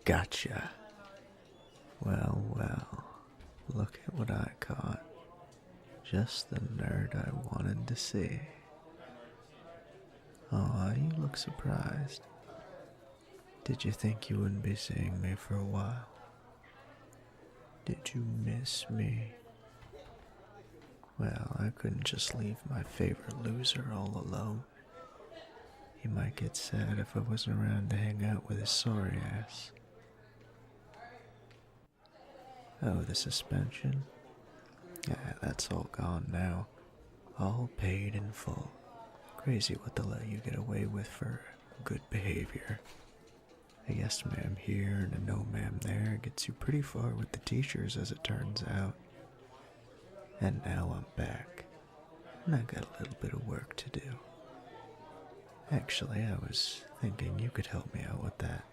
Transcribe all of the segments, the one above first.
Gotcha. Well, well, look at what I caught. Just the nerd I wanted to see. Aw, you look surprised. Did you think you wouldn't be seeing me for a while? Did you miss me? Well, I couldn't just leave my favorite loser all alone. He might get sad if I wasn't around to hang out with his sorry ass. Oh, the suspension? Yeah, that's all gone now. All paid in full. Crazy what they'll let you get away with for good behavior. A yes ma'am here and a no ma'am there gets you pretty far with the teachers as it turns out. And now I'm back, and I got a little bit of work to do. Actually, I was thinking you could help me out with that.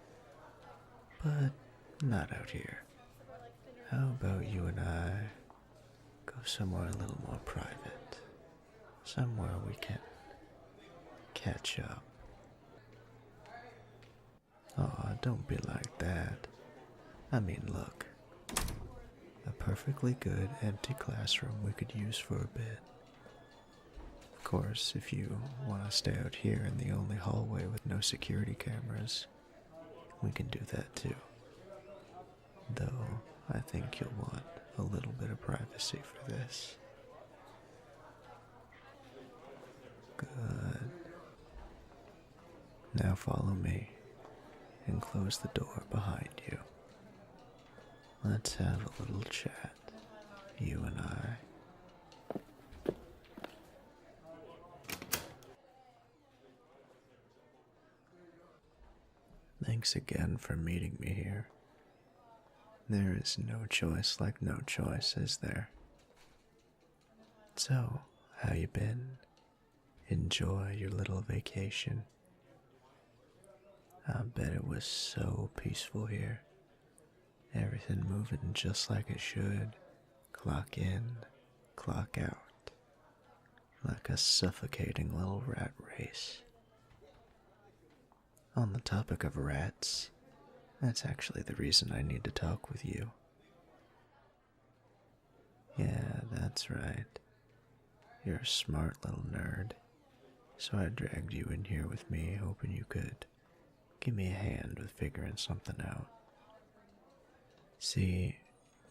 But not out here. How about you and I go somewhere a little more private? Somewhere we can catch up. Aw, don't be like that. I mean, look. A perfectly good empty classroom we could use for a bit. Of course, if you want to stay out here in the only hallway with no security cameras, we can do that too. Though, I think you'll want a little bit of privacy for this. Good. Now follow me and close the door behind you. Let's have a little chat, you and I. Thanks again for meeting me here. There is no choice like no choice, is there? So, how you been? Enjoy your little vacation. I bet it was so peaceful here. Everything moving just like it should. Clock in, clock out. Like a suffocating little rat race. On the topic of rats, that's actually the reason I need to talk with you. Yeah, that's right. You're a smart little nerd. So I dragged you in here with me, hoping you could give me a hand with figuring something out. See,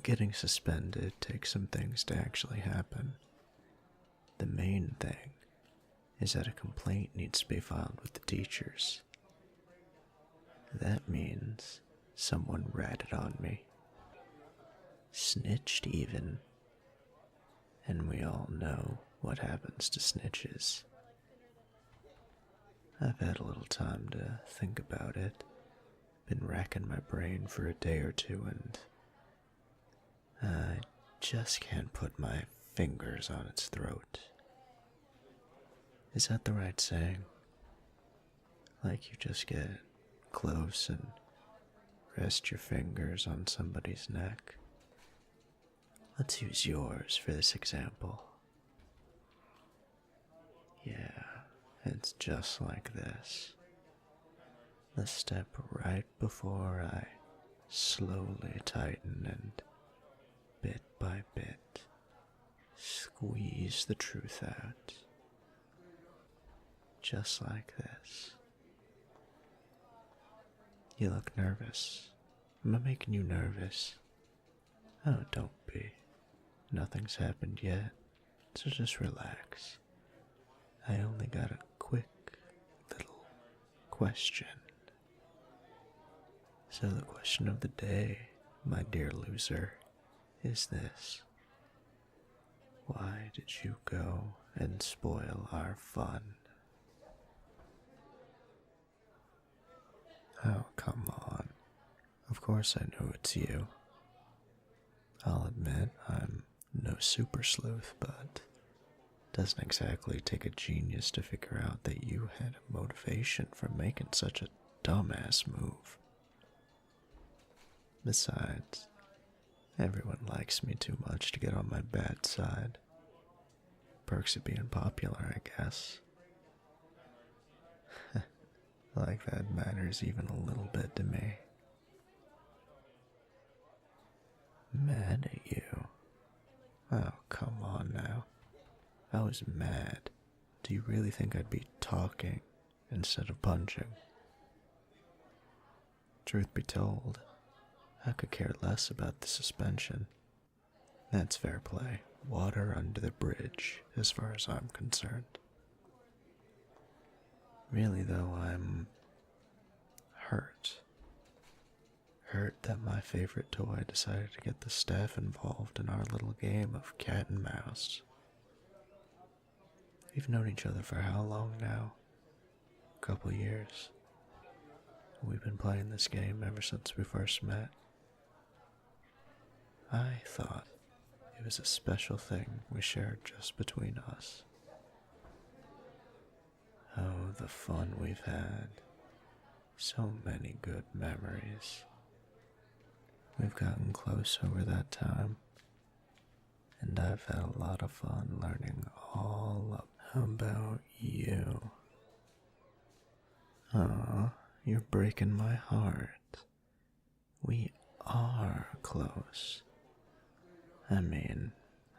getting suspended takes some things to actually happen. The main thing is that a complaint needs to be filed with the teachers. That means someone ratted on me. Snitched even. And we all know what happens to snitches. I've had a little time to think about it. Been racking my brain for a day or two and I just can't put my fingers on its throat. Is that the right saying? Like you just get close and rest your fingers on somebody's neck. Let's use yours for this example. Yeah, it's just like this. The step right before I slowly tighten and bit by bit squeeze the truth out. Just like this. You look nervous. Am I making you nervous? Oh, don't be. Nothing's happened yet, so just relax. I only got a quick little question. So the question of the day, my dear loser, is this. Why did you go and spoil our fun? Oh, come on. Of course I know it's you. I'll admit I'm no super sleuth, but it doesn't exactly take a genius to figure out that you had a motivation for making such a dumbass move. Besides, everyone likes me too much to get on my bad side. Perks of being popular, I guess. Like that matters even a little bit to me. Mad at you? Oh, come on now. I was mad. Do you really think I'd be talking instead of punching? Truth be told, I could care less about the suspension. That's fair play. Water under the bridge, as far as I'm concerned. Really, though, I'm hurt. Hurt that my favorite toy decided to get the staff involved in our little game of cat and mouse. We've known each other for how long now? A couple years. We've been playing this game ever since we first met. I thought it was a special thing we shared just between us. Oh, the fun we've had. So many good memories. We've gotten close over that time, and I've had a lot of fun learning all about you. Aw, you're breaking my heart. We are close. I mean,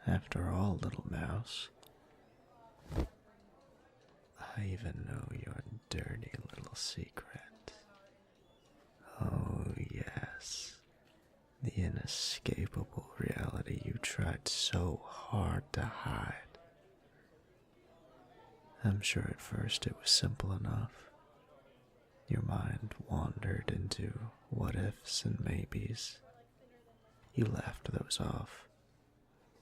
after all, little mouse. I even know your dirty little secret. Oh, yes. The inescapable reality you tried so hard to hide. I'm sure at first it was simple enough. Your mind wandered into what ifs and maybes. You laughed those off,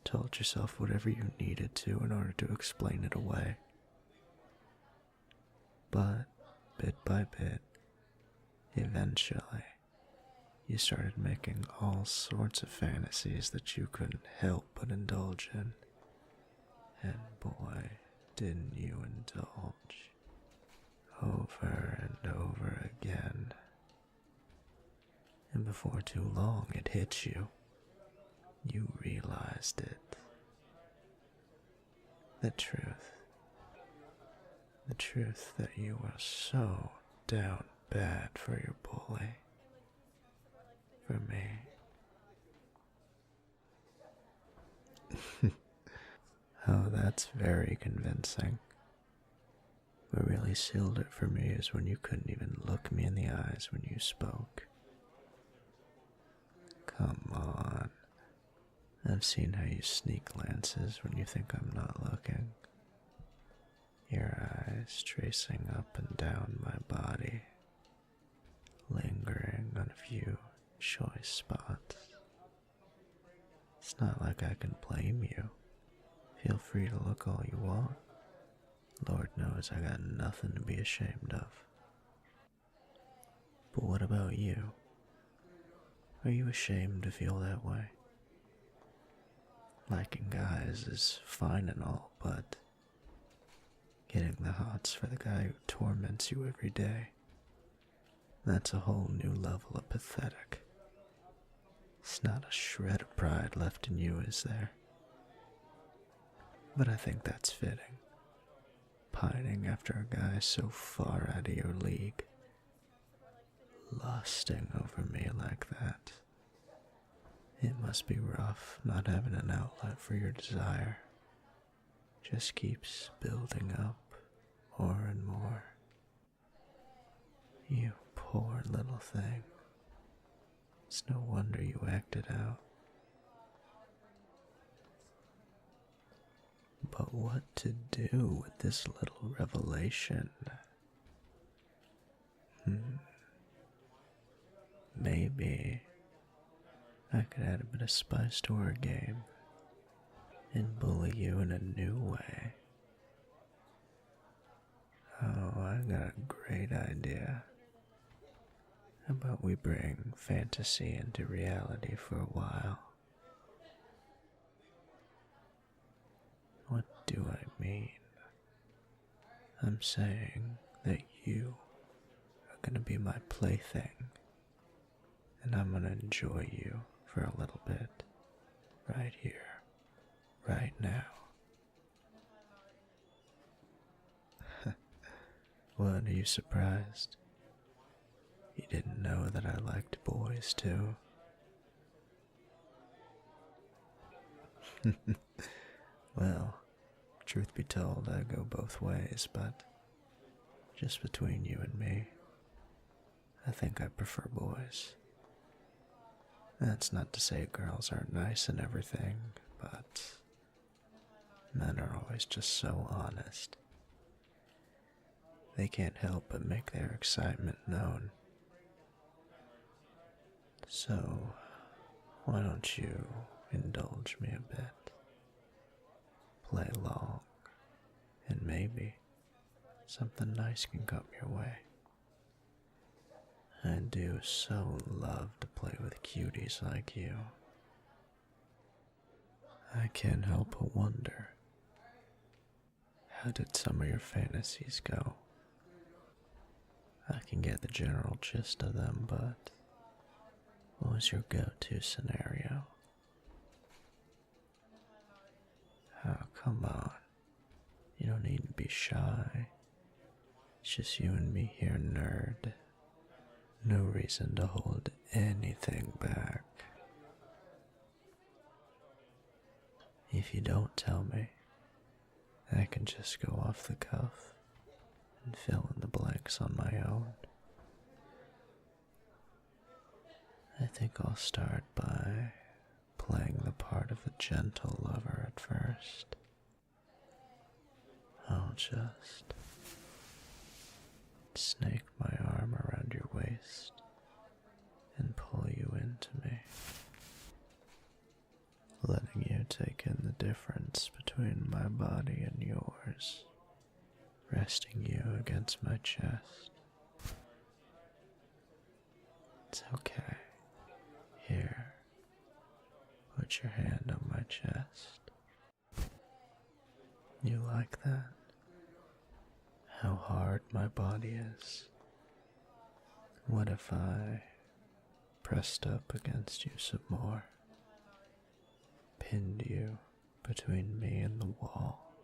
told yourself whatever you needed to in order to explain it away. But, bit by bit, eventually, you started making all sorts of fantasies that you couldn't help but indulge in. And boy, didn't you indulge. Over and over again. And before too long it hit you. You realized it. The truth. The truth that you were so down bad for your bully. For me. Oh, that's very convincing. What really sealed it for me is when you couldn't even look me in the eyes when you spoke. Come on. I've seen how you sneak glances when you think I'm not looking. Your eyes tracing up and down my body, lingering on a few choice spots. It's not like I can blame you. Feel free to look all you want. Lord knows I got nothing to be ashamed of. But what about you? Are you ashamed to feel that way? Liking guys is fine and all, but getting the hots for the guy who torments you every day, that's a whole new level of pathetic. It's not a shred of pride left in you, is there? But I think that's fitting. Pining after a guy so far out of your league. Lusting over me like that. It must be rough not having an outlet for your desire. Just keeps building up more and more. You poor little thing. It's no wonder you acted out. But what to do with this little revelation? Maybe I could add a bit of spice to our game and bully you in a new way. Oh, I got a great idea. How about we bring fantasy into reality for a while? What do I mean? I'm saying that you are gonna be my plaything, and I'm gonna enjoy you for a little bit, right here, right now. What, are you surprised? You didn't know that I liked boys too? Well, truth be told, I go both ways, but just between you and me, I think I prefer boys. That's not to say girls aren't nice and everything, but men are always just so honest. They can't help but make their excitement known. So, why don't you indulge me a bit? Play along, and maybe something nice can come your way. I do so love to play with cuties like you. I can't help but wonder, how did some of your fantasies go? I can get the general gist of them, but what was your go-to scenario? Oh, come on. You don't need to be shy. It's just you and me here, nerd. No reason to hold anything back. If you don't tell me, I can just go off the cuff and fill in the blanks on my own. I think I'll start by playing the part of a gentle lover at first. I'll just snake my arm around your waist and pull you into me, letting you take in the difference between my body and yours, resting you against my chest. It's okay. Here, put your hand on my chest. You like that? How hard my body is. What if I pressed up against you some more? Pinned you between me and the wall.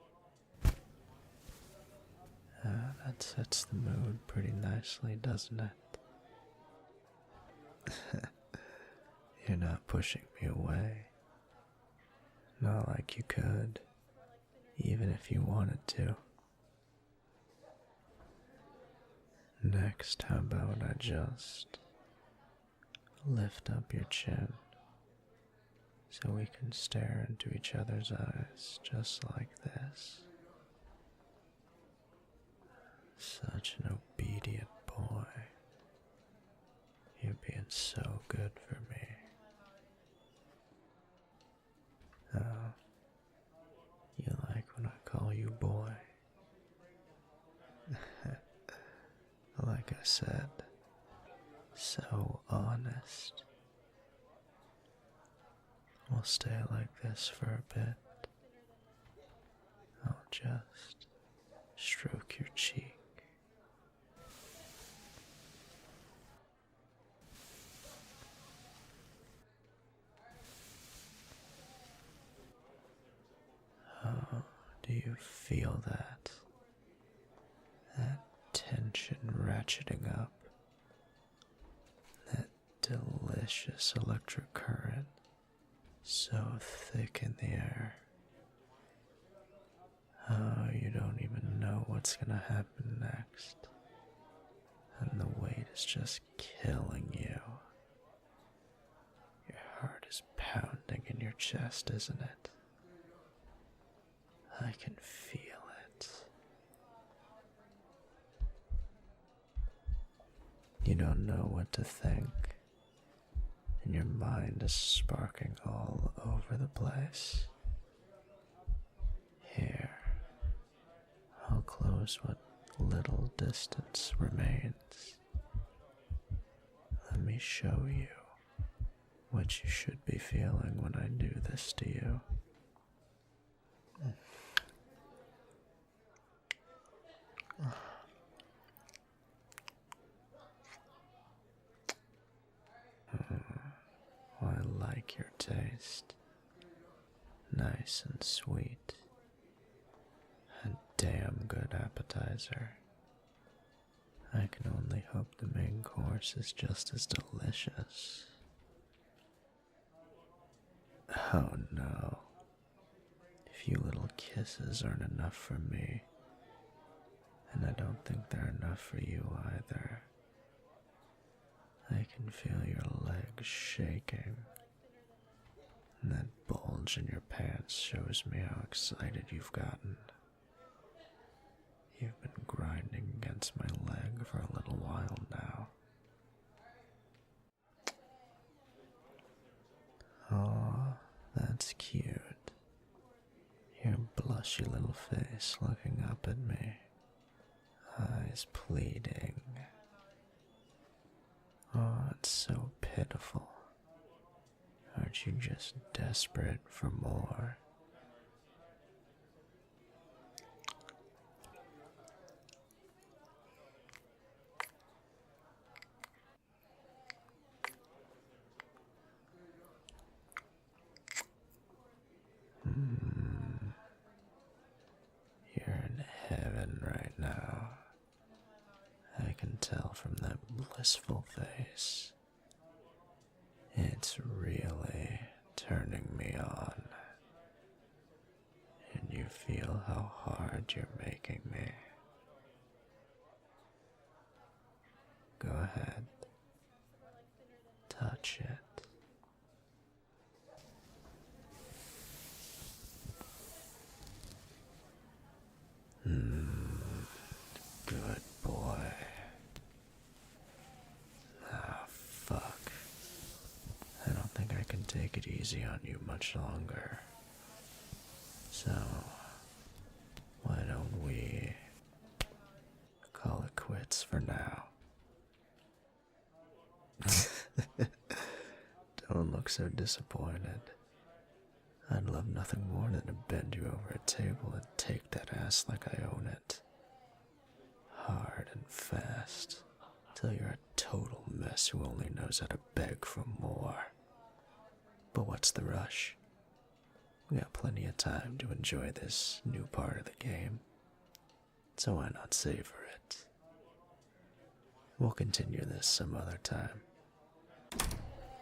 That sets the mood pretty nicely, doesn't it? You're not pushing me away. Not like you could, even if you wanted to. Next, how about I just lift up your chin so we can stare into each other's eyes just like this. Such an obedient boy. You're being so good for me. Oh, you like when I call you boy? Like I said, so honest. We'll stay like this for a bit. I'll just stroke your cheek. Oh, do you feel that? That tension ratcheting up. That delicious electric current, so thick in the air. Oh, you don't even know what's gonna happen next. And the weight is just killing you. Your heart is pounding in your chest, isn't it? I can feel it. You don't know what to think, and your mind is sparking all over the place. Here, I'll close what little distance remains. Let me show you what you should be feeling when I do this to you. I like your taste. Nice and sweet. A damn good appetizer. I can only hope the main course is just as delicious. Oh no, kisses aren't enough for me, and I don't think they're enough for you either. I can feel your legs shaking, and that bulge in your pants shows me how excited you've gotten. You've been grinding against my leg for a little while now. Aw, that's cute. Your blushy little face looking up at me, eyes pleading. Oh, it's so pitiful. Aren't you just desperate for more? You're in heaven right now. I can tell from that blissful face. It's really turning me on. And you feel how hard you're making me. Go ahead. Touch it. Good boy. Ah, fuck. I don't think I can take it easy on you much longer. So, why don't we call it quits for now? Don't look so disappointed. I'd love nothing more than to bend you over a table and take that ass like I own it. Hard and fast, till you're a total mess who only knows how to beg for more. But what's the rush? We got plenty of time to enjoy this new part of the game, so why not savor it? We'll continue this some other time.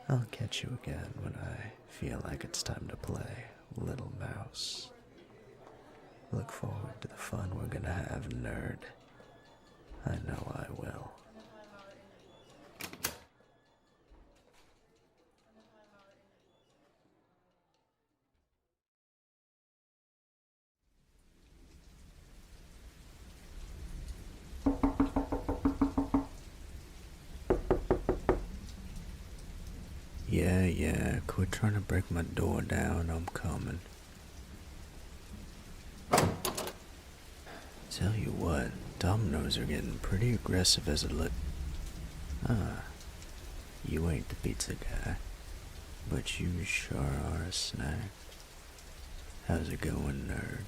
I'll catch you again when I feel like it's time to play, little mouse. Look forward to the fun we're gonna have, nerd. I know I will. Yeah, quit trying to break my door down, I'm coming. Tell you what, Domino's are getting pretty aggressive as a you ain't the pizza guy, but you sure are a snack. How's it going, nerd?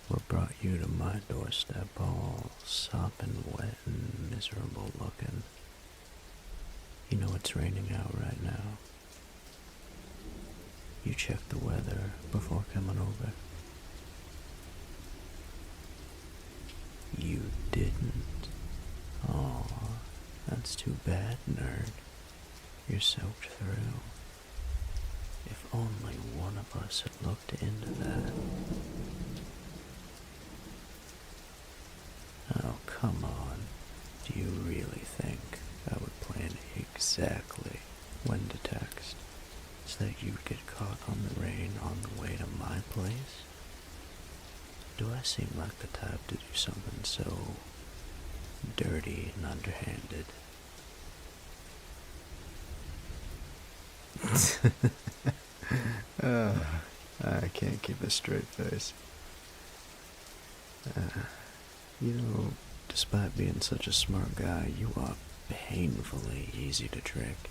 What brought you to my doorstep all sopping wet and miserable looking? You know it's raining out right now. You checked the weather before coming over. You didn't? Aw, that's too bad, nerd. You're soaked through. If only one of us had looked into that. Oh, come on. Do you really think I would plan exactly when to text so that you'd get caught on the rain on the way to my place? Do I seem like the type to do something so dirty and underhanded? I can't keep a straight face. Despite being such a smart guy, you are painfully easy to trick.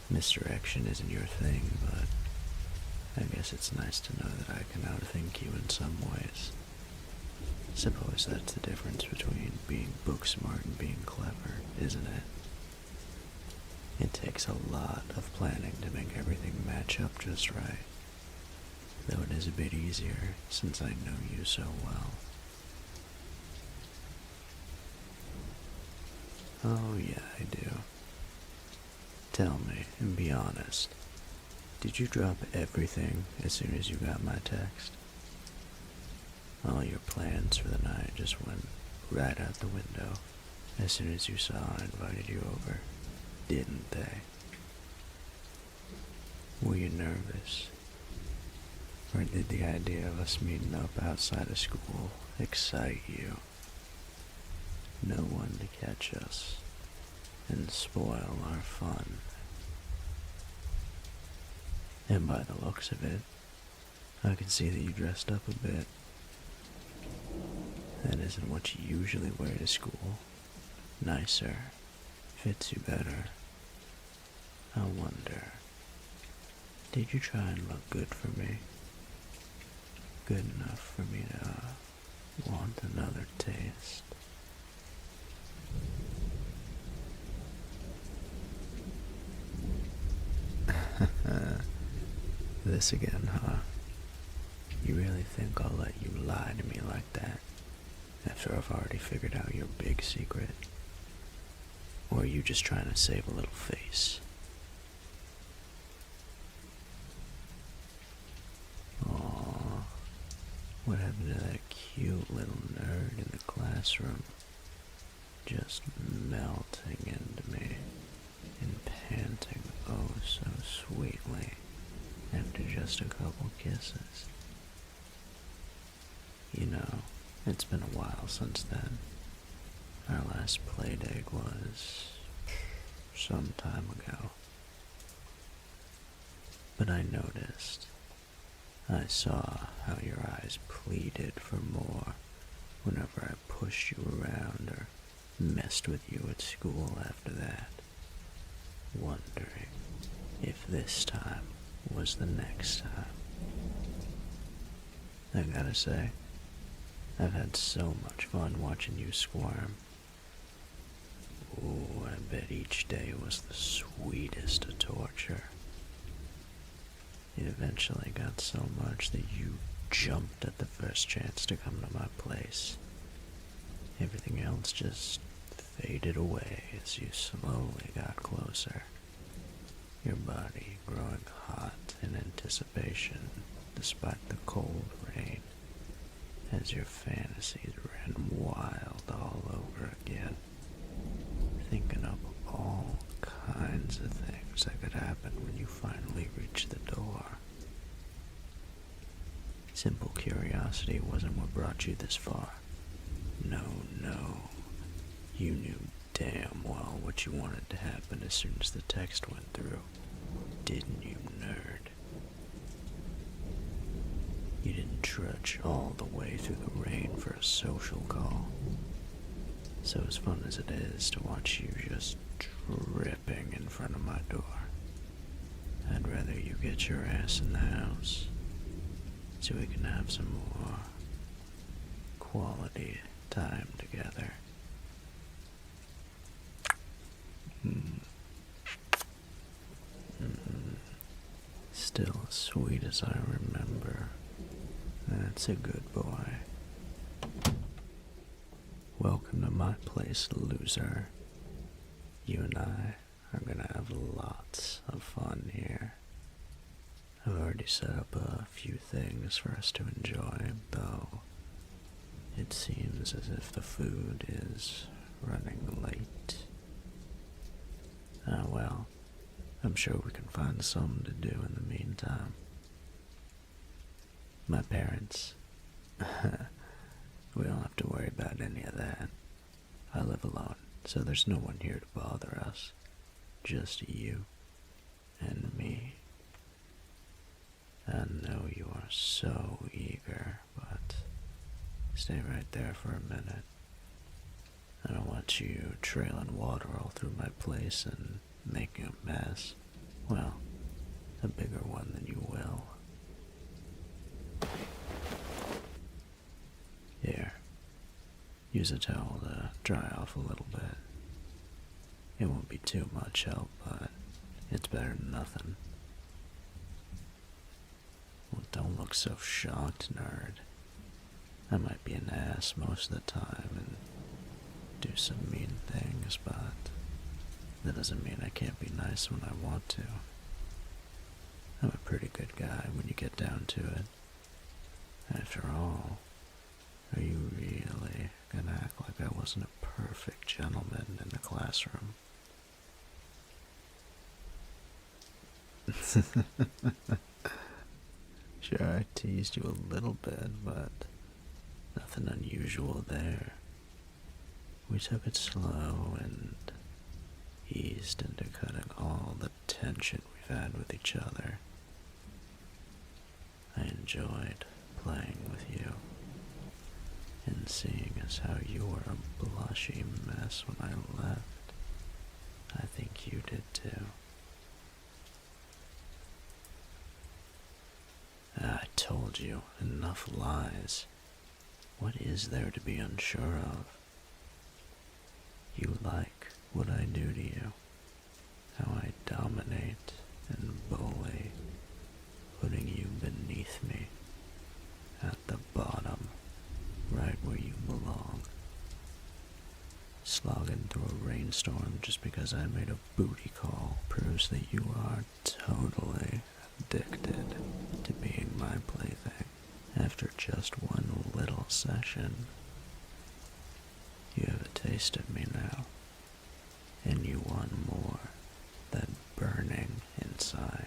Misdirection isn't your thing, but I guess it's nice to know that I can outthink you in some ways. Suppose that's the difference between being book smart and being clever, isn't it? It takes a lot of planning to make everything match up just right, though it is a bit easier since I know you so well. Oh yeah, I do. Tell me, and be honest, did you drop everything as soon as you got my text? All your plans for the night just went right out the window as soon as you saw I invited you over, didn't they? Were you nervous? Or did the idea of us meeting up outside of school excite you? No one to catch us and spoil our fun. And by the looks of it, I can see that you dressed up a bit. That isn't what you usually wear to school. Nicer, fits you better. I wonder, did you try and look good for me? Good enough for me to want another taste? This again, huh? You really think I'll let you lie to me like that after I've already figured out your big secret? Or are you just trying to save a little face? Aww, what happened to that cute little nerd in the classroom? Just melting into me and panting oh so sweetly after just a couple kisses. You know, it's been a while since then. Our last play date was some time ago. But I noticed, I saw how your eyes pleaded for more whenever I pushed you around or messed with you at school after that, wondering if this time was the next time. I gotta say, I've had so much fun watching you squirm. Ooh, I bet each day was the sweetest of torture. It eventually got so much that you jumped at the first chance to come to my place. Everything else just faded away as you slowly got closer, your body growing hot in anticipation despite the cold rain, as your fantasies ran wild all over again, thinking up all kinds of things that could happen when you finally reached the door. Simple curiosity wasn't what brought you this far. No, you knew damn well what you wanted to happen as soon as the text went through, didn't you, nerd? You didn't trudge all the way through the rain for a social call. So as fun as it is to watch you just dripping in front of my door, I'd rather you get your ass in the house so we can have some more quality time together. Still as sweet as I remember. That's a good boy. Welcome to my place, loser. You and I are gonna have lots of fun here. I've already set up a few things for us to enjoy, though it seems as if the food is running late. Well, I'm sure we can find something to do in the meantime. My parents, we don't have to worry about any of that. I live alone, so there's no one here to bother us. Just you and me. I know you are so eager, but stay right there for a minute. I don't want you trailing water all through my place and making a mess. Well, a bigger one than you will. Here, use a towel to dry off a little bit. It won't be too much help, but it's better than nothing. Well, don't look so shocked, nerd. I might be an ass most of the time and do some mean things, but that doesn't mean I can't be nice when I want to. I'm a pretty good guy when you get down to it. After all, Are you really gonna act like I wasn't a perfect gentleman in the classroom? Sure, I teased you a little bit, but nothing unusual there. We took it slow and eased into cutting all the tension we've had with each other. I enjoyed playing with you and seeing as how you were a blushy mess when I left. I think you did too. I told you, enough lies. What is there to be unsure of? You like what I do to you, how I dominate and bully, putting you beneath me, at the bottom, right where you belong. Slogging through a rainstorm just because I made a booty call proves that you are totally addicted to being my plaything. After just one little session, you have a taste of me now, and you want more. That burning inside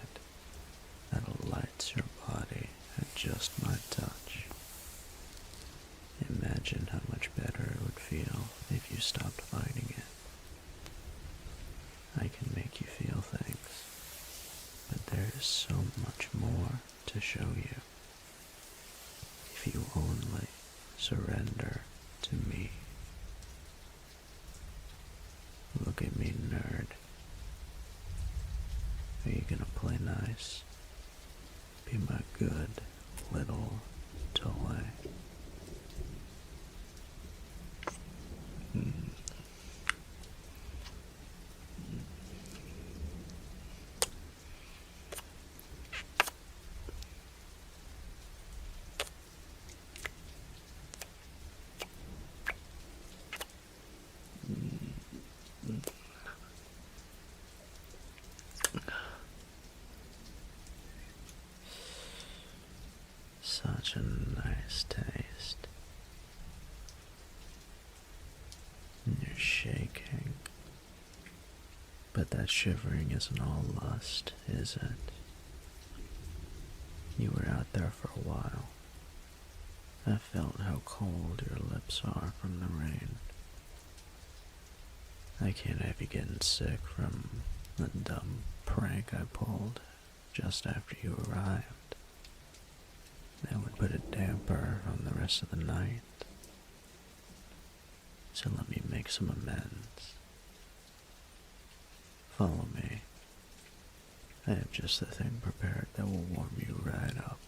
that lights your body at just my touch. Imagine how much better it would feel if you stopped fighting it. I can make you feel things, but there is so much more to show you. If you only surrender to me. Look at me, nerd. Are you gonna play nice? Be my good little toy. Such a nice taste. You're shaking. But that shivering isn't all lust, is it? You were out there for a while. I felt how cold your lips are from the rain. I can't have you getting sick from the dumb prank I pulled just after you arrived. That would put a damper on the rest of the night. So let me make some amends. Follow me. I have just the thing prepared that will warm you right up.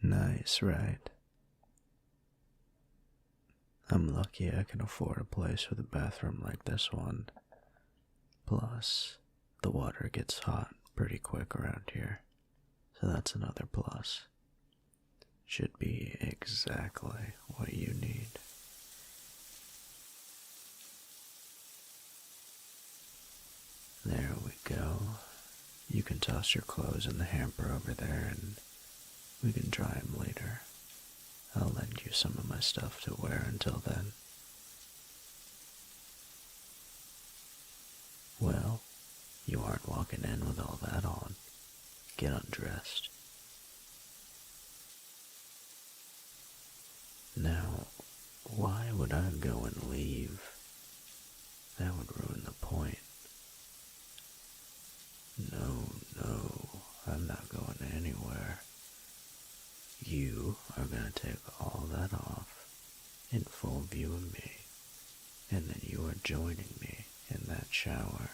Nice, right? I'm lucky I can afford a place with a bathroom like this one. Plus, the water gets hot pretty quick around here, so that's another plus. Should be exactly what you need. There we go. You can toss your clothes in the hamper over there and we can dry them later. I'll lend you some of my stuff to wear until then. Well, you aren't walking in with all that on. Get undressed. Now, why would I go and leave? That would ruin the point. No, I'm not going anywhere. You are going to take all that off in full view of me, and then you are joining me in that shower.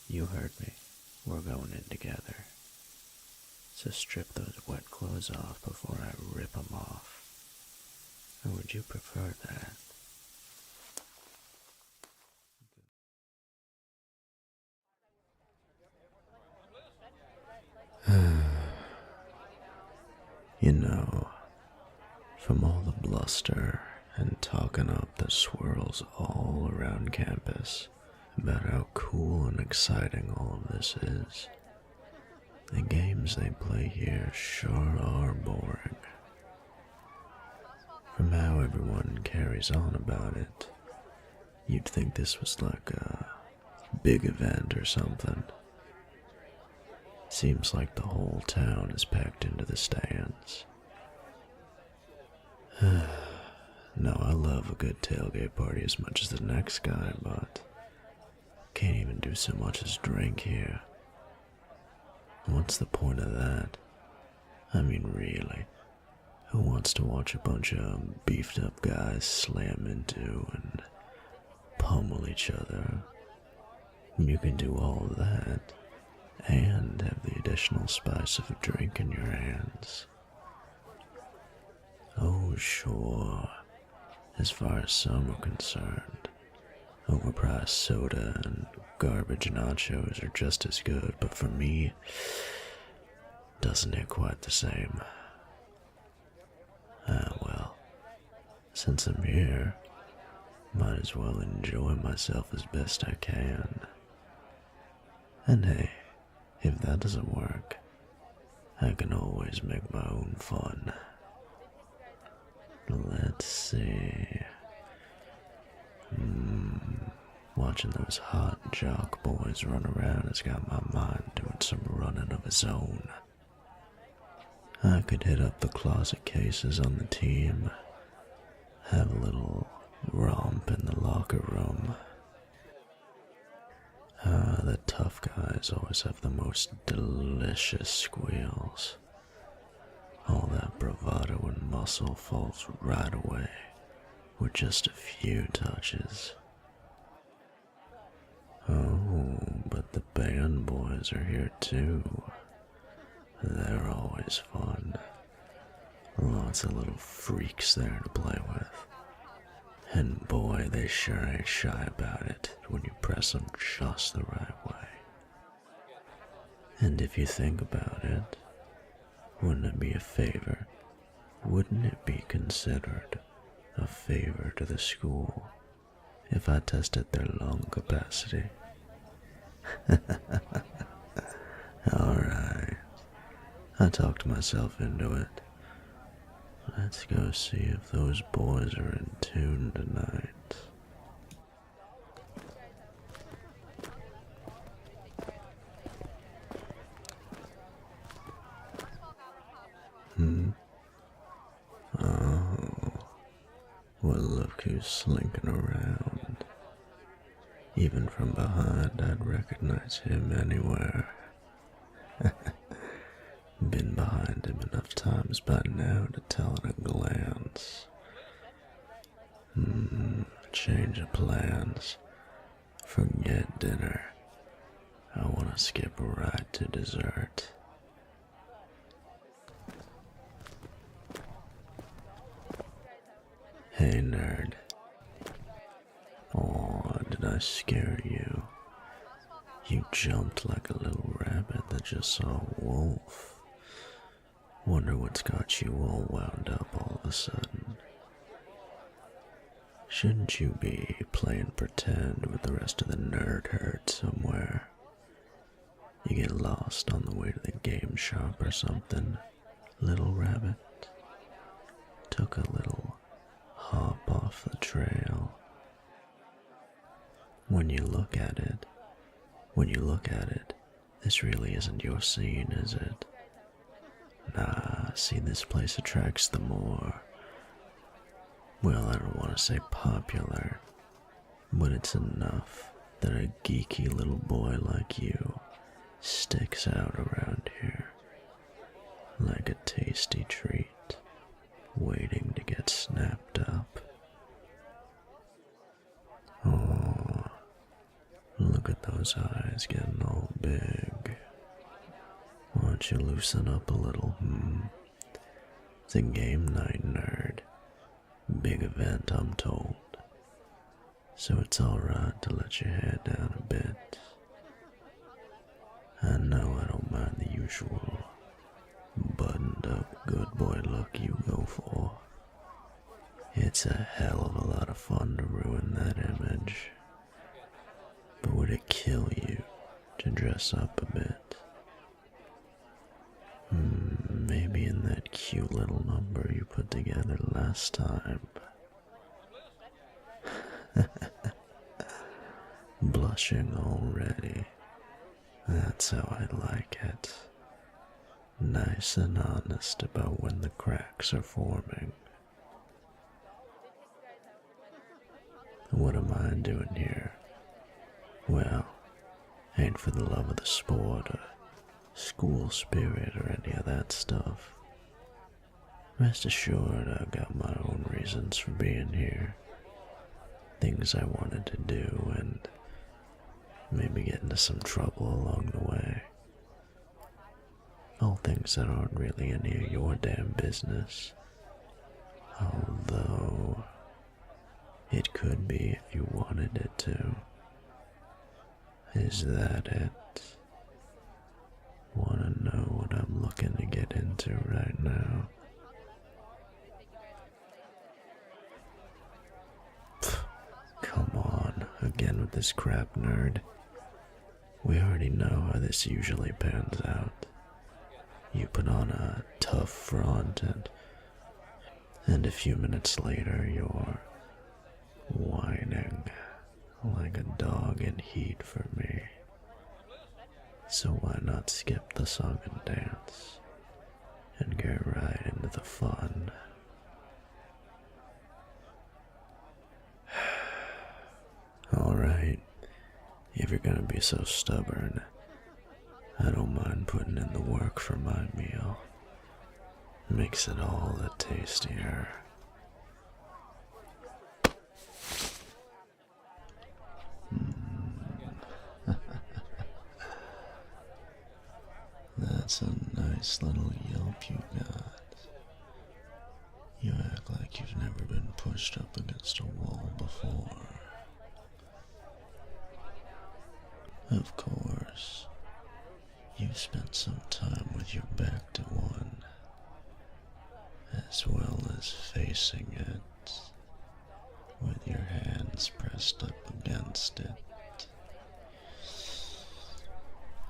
You heard me. We're going in together. So strip those wet clothes off before I rip them off. Or would you prefer that? You know, from all the bluster and talking up the swirls all around campus about how cool and exciting all of this is. The games they play here sure are boring. From how everyone carries on about it, you'd think this was like a big event or something. Seems like the whole town is packed into the stands. No, I love a good tailgate party as much as the next guy, but can't even do so much as drink here. What's the point of that? I mean, really, who wants to watch a bunch of beefed up guys slam into and pummel each other? You can do all of that and have the additional spice of a drink in your hands. Oh, sure, as far as some are concerned, overpriced soda and garbage nachos are just as good, but for me, doesn't hit quite the same. Well, since I'm here, might as well enjoy myself as best I can. And hey, if that doesn't work, I can always make my own fun. Let's see. Watching those hot jock boys run around has got my mind doing some running of its own. I could hit up the closet cases on the team, have a little romp in the locker room. The tough guys always have the most delicious squeals. All that bravado and muscle falls right away with just a few touches. Oh, but the band boys are here too. They're always fun. Lots of little freaks there to play with. And boy, they sure ain't shy about it when you press them just the right way. And if you think about it, wouldn't it be a favor? Wouldn't it be considered a favor to the school if I tested their lung capacity? Alright, I talked myself into it. Let's go see if those boys are in tune tonight. Oh, well, look who's slinking around. Even from behind, I'd recognize him anywhere. Been behind him enough times by now to tell at a glance. Change of plans. Forget dinner. I want to skip right to dessert. Hey, nerd. Oh, did I scare you? You jumped like a little rabbit that just saw a wolf. Wonder what's got you all wound up all of a sudden. Shouldn't you be playing pretend with the rest of the nerd herd somewhere? You get lost on the way to the game shop or something, little rabbit? Took a little hop off the trail. When you look at it, this really isn't your scene, is it? Nah, see, this place attracts the more, well, I don't want to say popular, but it's enough that a geeky little boy like you sticks out around here like a tasty treat waiting to get snapped up. Oh, look at those eyes getting all big. Why don't you loosen up a little, It's a game night, nerd. Big event, I'm told. So it's alright to let your hair down a bit. I know I don't mind the usual buttoned up good boy look you go for. It's a hell of a lot of fun to ruin that image. But would it kill you to dress up a bit? Maybe in that cute little number you put together last time. Blushing already. That's how I like it. Nice and honest about when the cracks are forming. What am I doing here? Well, ain't for the love of the sport or school spirit or any of that stuff. Rest assured, I got my own reasons for being here. Things I wanted to do and maybe get into some trouble along the way. All things that aren't really any of your damn business. Although, it could be if you wanted it to. Is that it? Wanna know what I'm looking to get into right now? Come on, again with this crap, nerd. We already know how this usually pans out. You put on a tough front and a few minutes later you're whining like a dog in heat for me. So why not skip the song and dance and get right into the fun? Alright, if you're gonna be so stubborn, I don't mind putting in the work for my meal. Makes it all the tastier. That's a nice little yelp you got. You act like you've never been pushed up against a wall before. Of course, you've spent some time with your back to one, as well as facing it, with your hands pressed up against it.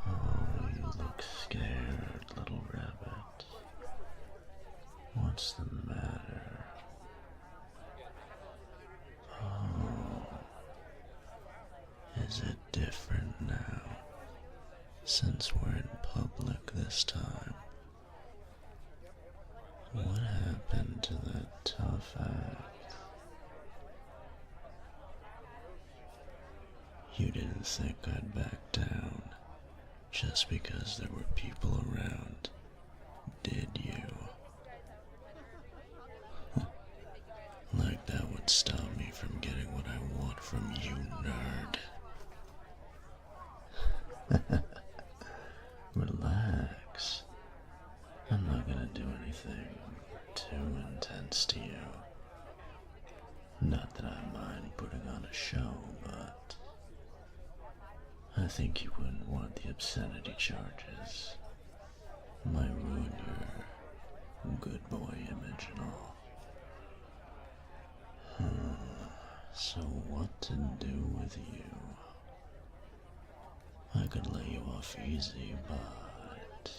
Oh, you look scared, little rabbit. What's the matter? Oh, is it different now, since we're in public this time? What happened to that tough act? You didn't think I'd back down just because there were people around, did you? Like that would stop me from getting what I want from you, nerd. Relax. I'm not gonna do anything too intense to you. Not that I mind putting on a show, but I think you wouldn't want the obscenity charges. Might ruin your good boy image and all. So what to do with you? I could lay you off easy, but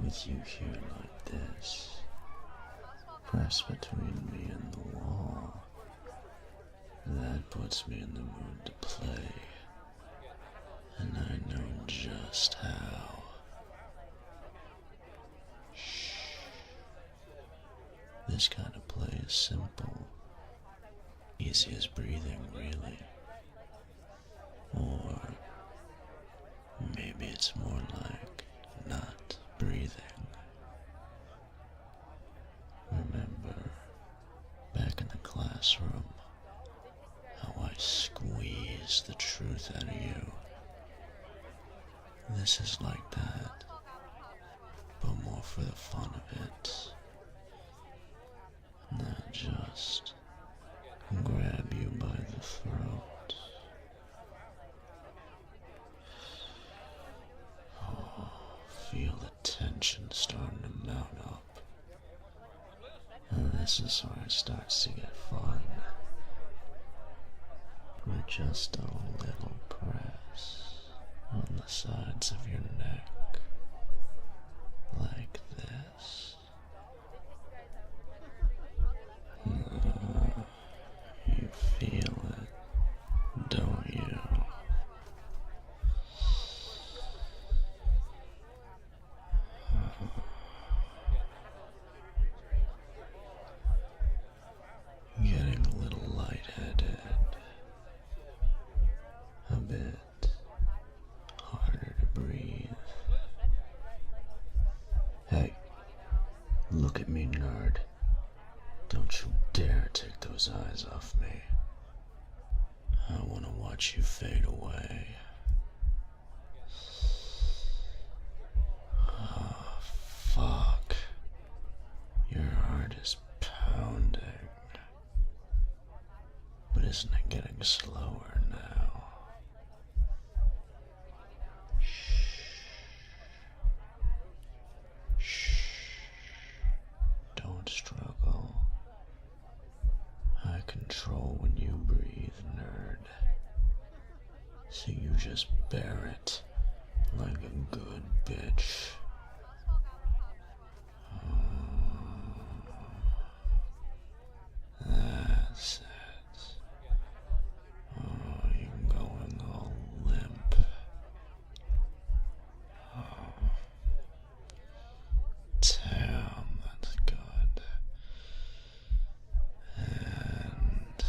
with you here like this, pressed between me and the wall, that puts me in the mood to play, and I know just how. Shh. This kind of play is simple. Easy as breathing, really. Or maybe it's more like not breathing. Remember, back in the classroom, how I squeezed the truth out of you? This is like that, but more for the fun of it. Not just grab you by the throat. Oh, feel the tension starting to mount up. this is where it starts to get fun. With just a little press on the sides of your neck, like this. You feel it, don't you? Getting a little lightheaded, a bit harder to breathe. Hey, look at me, nerd. Don't you dare take those eyes off me. I want to watch you fade away. Oh, fuck. Your heart is pounding. But isn't it getting slower now? Shh. Don't struggle. I control when you breathe, nerd. So you just bear it like a good bitch. That's it. Oh, you're going all limp. Oh, damn, that's good. And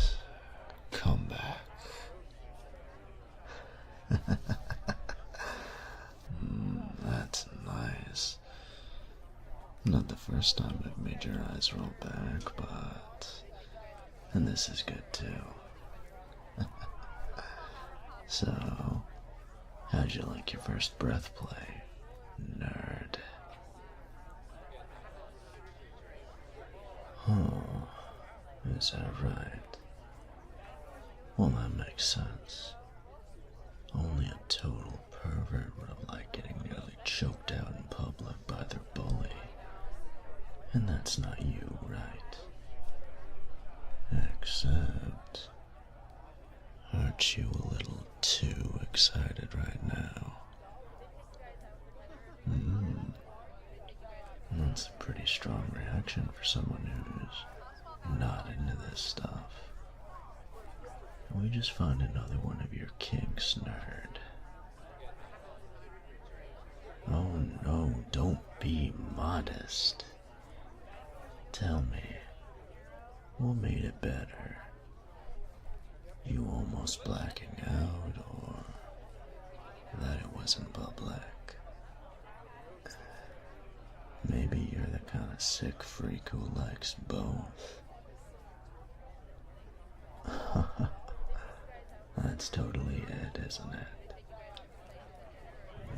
come back. That's nice. Not the first time I've made your eyes roll back, but... And this is good too. So, how'd you like your first breath play, nerd? Oh, is that right? Well, that makes sense. Only a total pervert would have liked getting nearly choked out in public by their bully. And that's not you, right? Except, aren't you a little too excited right now? That's a pretty strong reaction for someone who's not into this stuff. Can we just find another one of your kinks, nerd? Oh no, don't be modest. Tell me, what made it better? You almost blacking out, or that it wasn't public? Maybe you're the kind of sick freak who likes both. That's totally it, isn't it?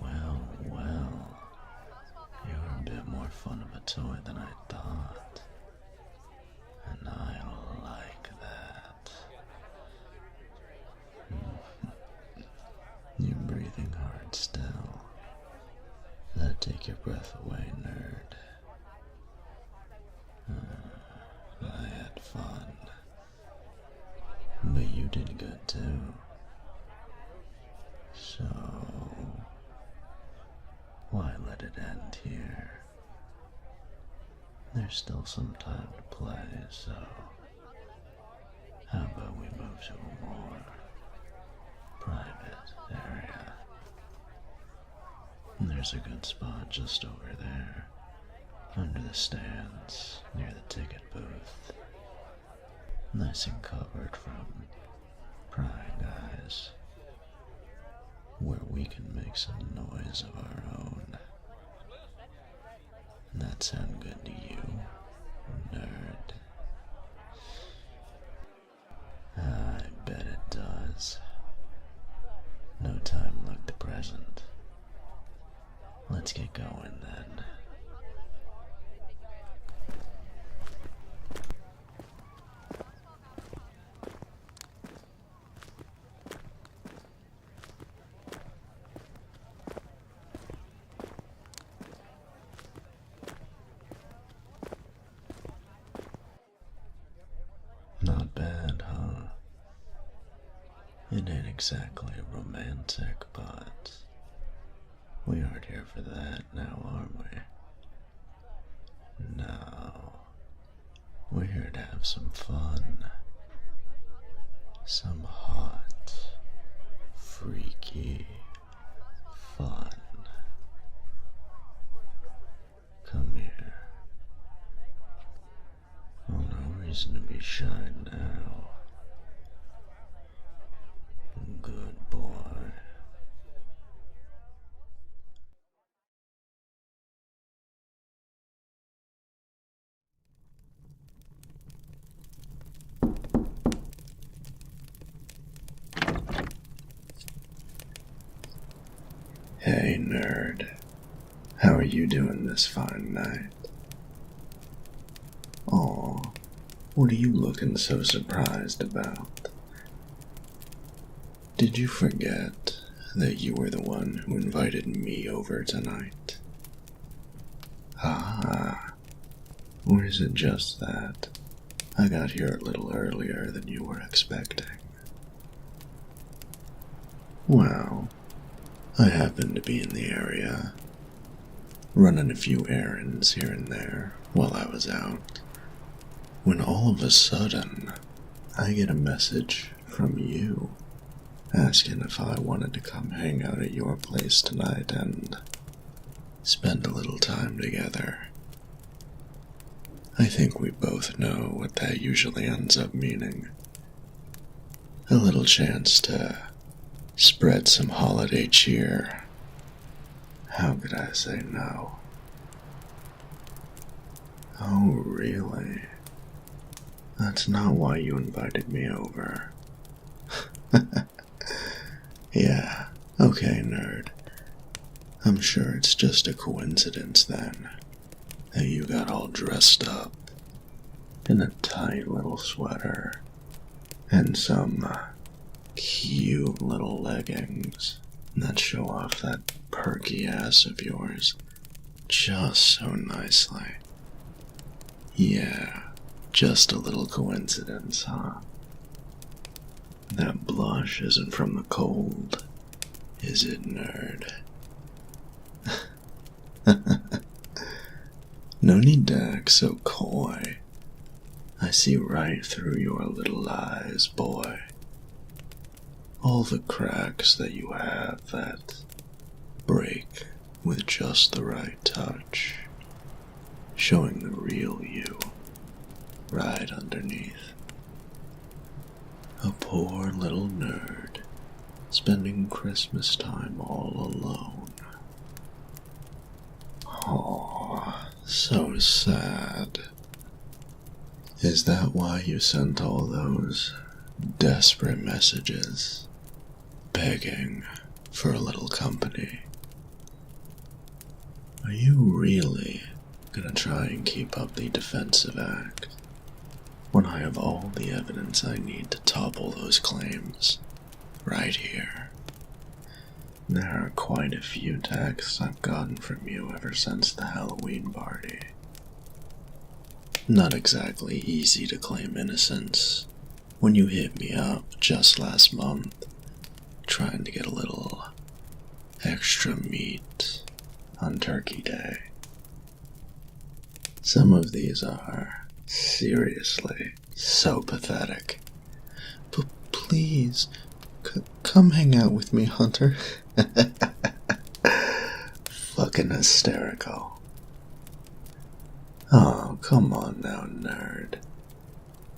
Well, you're a bit more fun of a toy than I thought. And I like that. You're breathing hard still. That take your breath away, nerd. I had fun. But you did good too. So, why let it end here? There's still some time to play, so how about we move to a more private area? There's a good spot just over there, under the stands, near the ticket booth. Nice and covered from prying eyes, where we can make some noise of our own. That sound good to you, nerd? I bet it does. No time like the present. Let's get going then. exactly romantic, but we aren't here for that now, are we? No, we're here to have some fun. Some hot, freaky fun. Come here. Oh, no reason to be shy now. Good boy. Hey, nerd. How are you doing this fine night? Aw, what are you looking so surprised about? Did you forget that you were the one who invited me over tonight? Ah, or is it just that I got here a little earlier than you were expecting? Well, I happened to be in the area, running a few errands here and there while I was out, when all of a sudden, I get a message from you asking if I wanted to come hang out at your place tonight and spend a little time together. I think we both know what that usually ends up meaning. A little chance to spread some holiday cheer. How could I say no? Oh, really? That's not why you invited me over. Yeah, okay, nerd. I'm sure it's just a coincidence then that you got all dressed up in a tight little sweater and some cute little leggings that show off that perky ass of yours just so nicely. Yeah, just a little coincidence, huh? That blush isn't from the cold, is it, nerd? No need to act so coy. I see right through your little eyes, boy. All the cracks that you have that break with just the right touch, showing the real you right underneath. A poor little nerd spending Christmas time all alone. Aw, so sad. Is that why you sent all those desperate messages, begging for a little company? Are you really gonna try and keep up the defensive act when I have all the evidence I need to topple those claims right here? There are quite a few texts I've gotten from you ever since the Halloween party. Not exactly easy to claim innocence when you hit me up just last month trying to get a little extra meat on Turkey Day. Some of these are seriously so pathetic. But please, come hang out with me, Hunter. Fucking hysterical. Oh, come on now, nerd.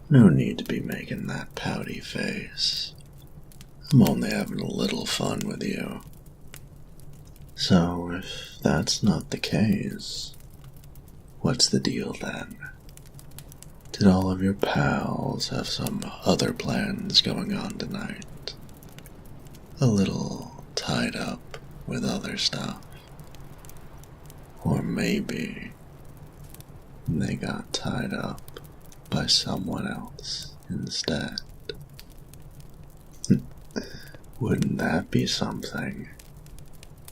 No need to be making that pouty face. I'm only having a little fun with you. So, if that's not the case, what's the deal then? Did all of your pals have some other plans going on tonight? A little tied up with other stuff? Or maybe they got tied up by someone else instead? Wouldn't that be something?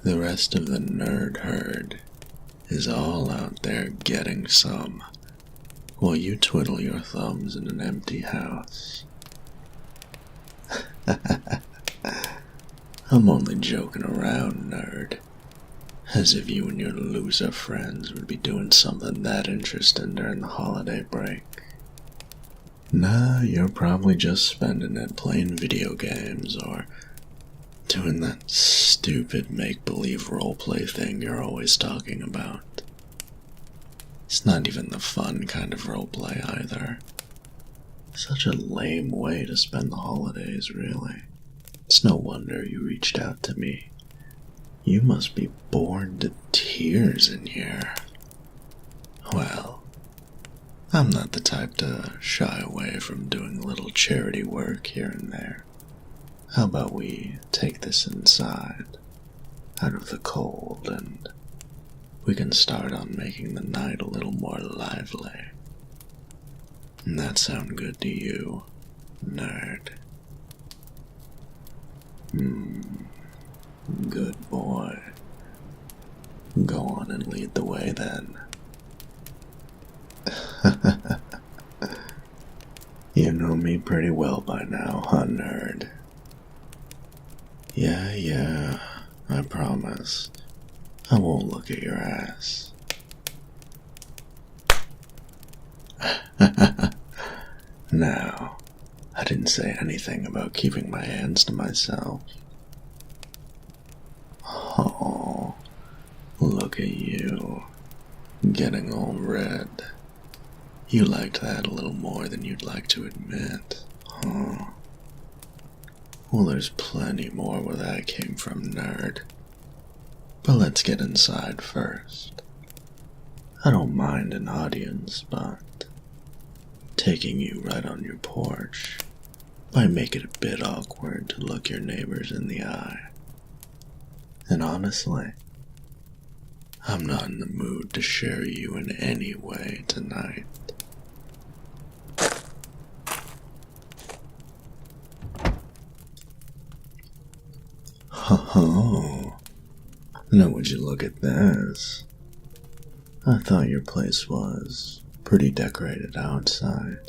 The rest of the nerd herd is all out there getting some, while you twiddle your thumbs in an empty house. I'm only joking around, nerd. As if you and your loser friends would be doing something that interesting during the holiday break. Nah, you're probably just spending it playing video games or doing that stupid make-believe roleplay thing you're always talking about. It's not even the fun kind of roleplay either. Such a lame way to spend the holidays, really. It's no wonder you reached out to me. You must be bored to tears in here. Well, I'm not the type to shy away from doing a little charity work here and there. How about we take this inside, out of the cold, and we can start on making the night a little more lively. And that sound good to you, nerd? Good boy. Go on and lead the way then. You know me pretty well by now, huh, nerd? Yeah, I promise. I won't look at your ass. Now, I didn't say anything about keeping my hands to myself. Oh, look at you, getting all red. You liked that a little more than you'd like to admit, huh? Well, there's plenty more where that came from, nerd. But let's get inside first. I don't mind an audience, but taking you right on your porch might make it a bit awkward to look your neighbors in the eye. And honestly, I'm not in the mood to share you in any way tonight. Oh, now would you look at this? I thought your place was pretty decorated outside,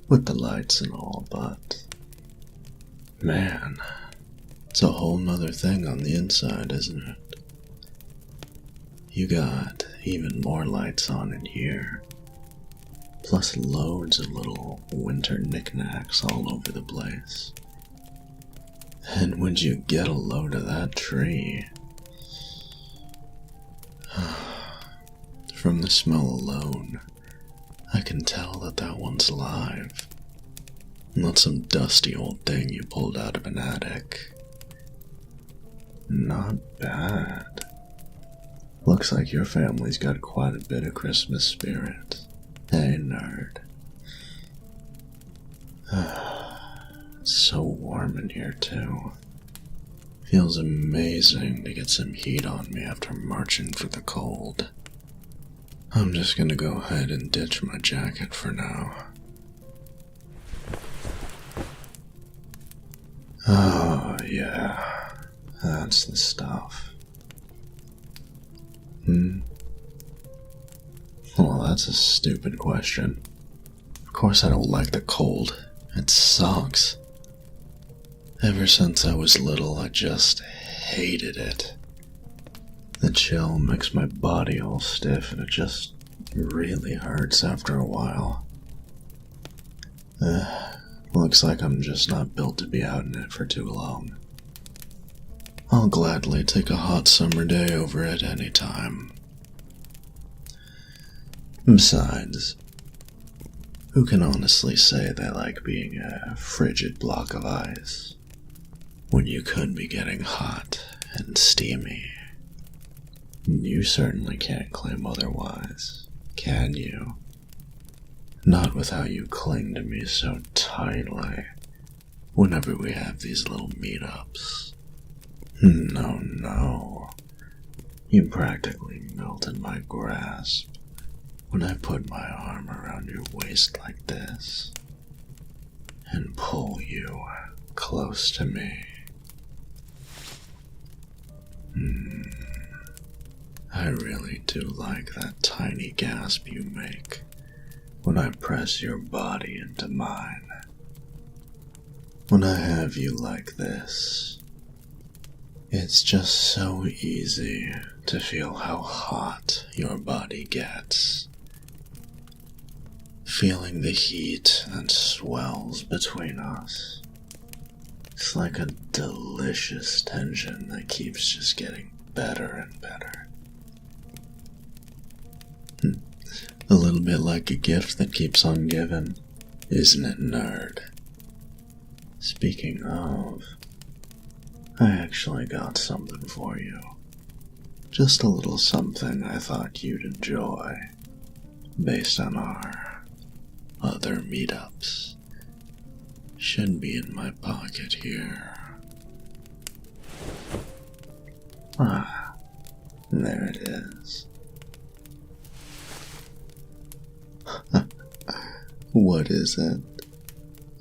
with the lights and all, but man, it's a whole nother thing on the inside, isn't it? You got even more lights on in here, plus loads of little winter knickknacks all over the place. And would you get a load of that tree? From the smell alone, I can tell that that one's alive. Not some dusty old thing you pulled out of an attic. Not bad. Looks like your family's got quite a bit of Christmas spirit. Hey, nerd. It's so warm in here, too. Feels amazing to get some heat on me after marching through the cold. I'm just gonna go ahead and ditch my jacket for now. Oh, yeah. That's the stuff. Well, that's a stupid question. Of course I don't like the cold. It sucks. Ever since I was little, I just hated it. The chill makes my body all stiff and it just really hurts after a while. Looks like I'm just not built to be out in it for too long. I'll gladly take a hot summer day over it any time. Besides, who can honestly say they like being a frigid block of ice when you could be getting hot and steamy? You certainly can't claim otherwise, can you? Not with how you cling to me so tightly whenever we have these little meetups. No. You practically melt in my grasp when I put my arm around your waist like this and pull you close to me. I really do like that tiny gasp you make when I press your body into mine. When I have you like this, It's just so easy to feel how hot your body gets. Feeling the heat that swells between us. It's like a delicious tension that keeps just getting better and better. A little bit like a gift that keeps on giving, isn't it, nerd? Speaking of, I actually got something for you. Just a little something I thought you'd enjoy, based on our other meetups. Should be in my pocket here. Ah, there it is. What is it?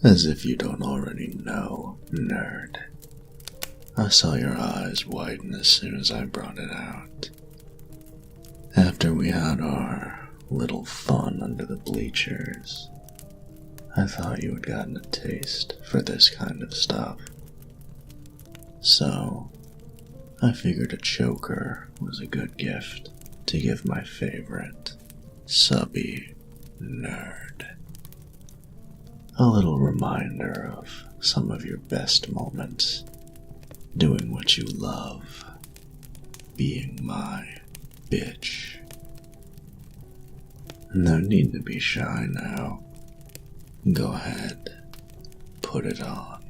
As if you don't already know, nerd. I saw your eyes widen as soon as I brought it out. After we had our little fun under the bleachers, I thought you had gotten a taste for this kind of stuff. So, I figured a choker was a good gift to give my favorite subby nerd. A little reminder of some of your best moments, doing what you love, being my bitch. No need to be shy now. Go ahead, put it on.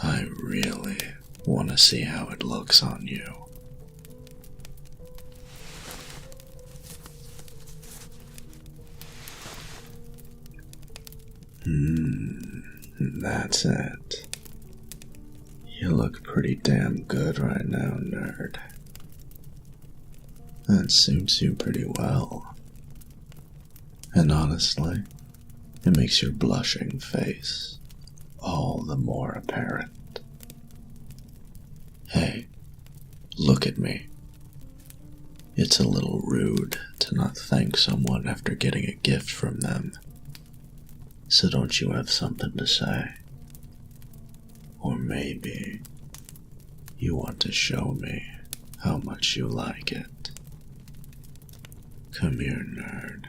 I really want to see how it looks on you. That's it. You look pretty damn good right now, nerd. That suits you pretty well. And honestly, it makes your blushing face all the more apparent. Hey, look at me. It's a little rude to not thank someone after getting a gift from them. So don't you have something to say? Or maybe you want to show me how much you like it. Come here, nerd.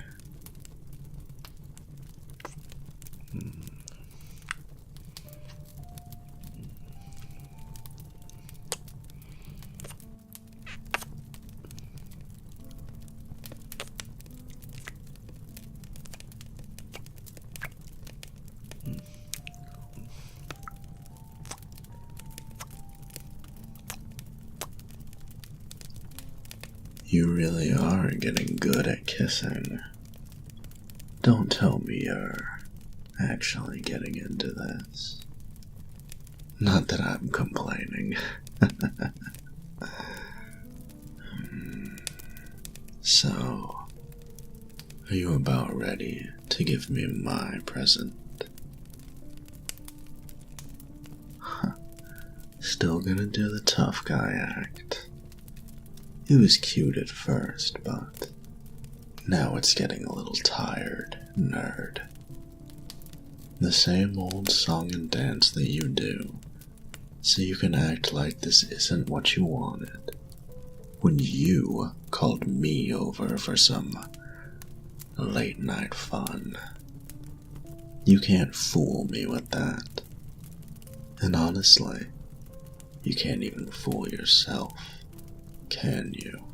You really are getting good at kissing. Don't tell me you're actually getting into this. Not that I'm complaining. So, are you about ready to give me my present? Still gonna do the tough guy act. It was cute at first, but now it's getting a little tired, nerd. The same old song and dance that you do, so you can act like this isn't what you wanted, when you called me over for some late night fun. You can't fool me with that. And honestly, you can't even fool yourself. Can you?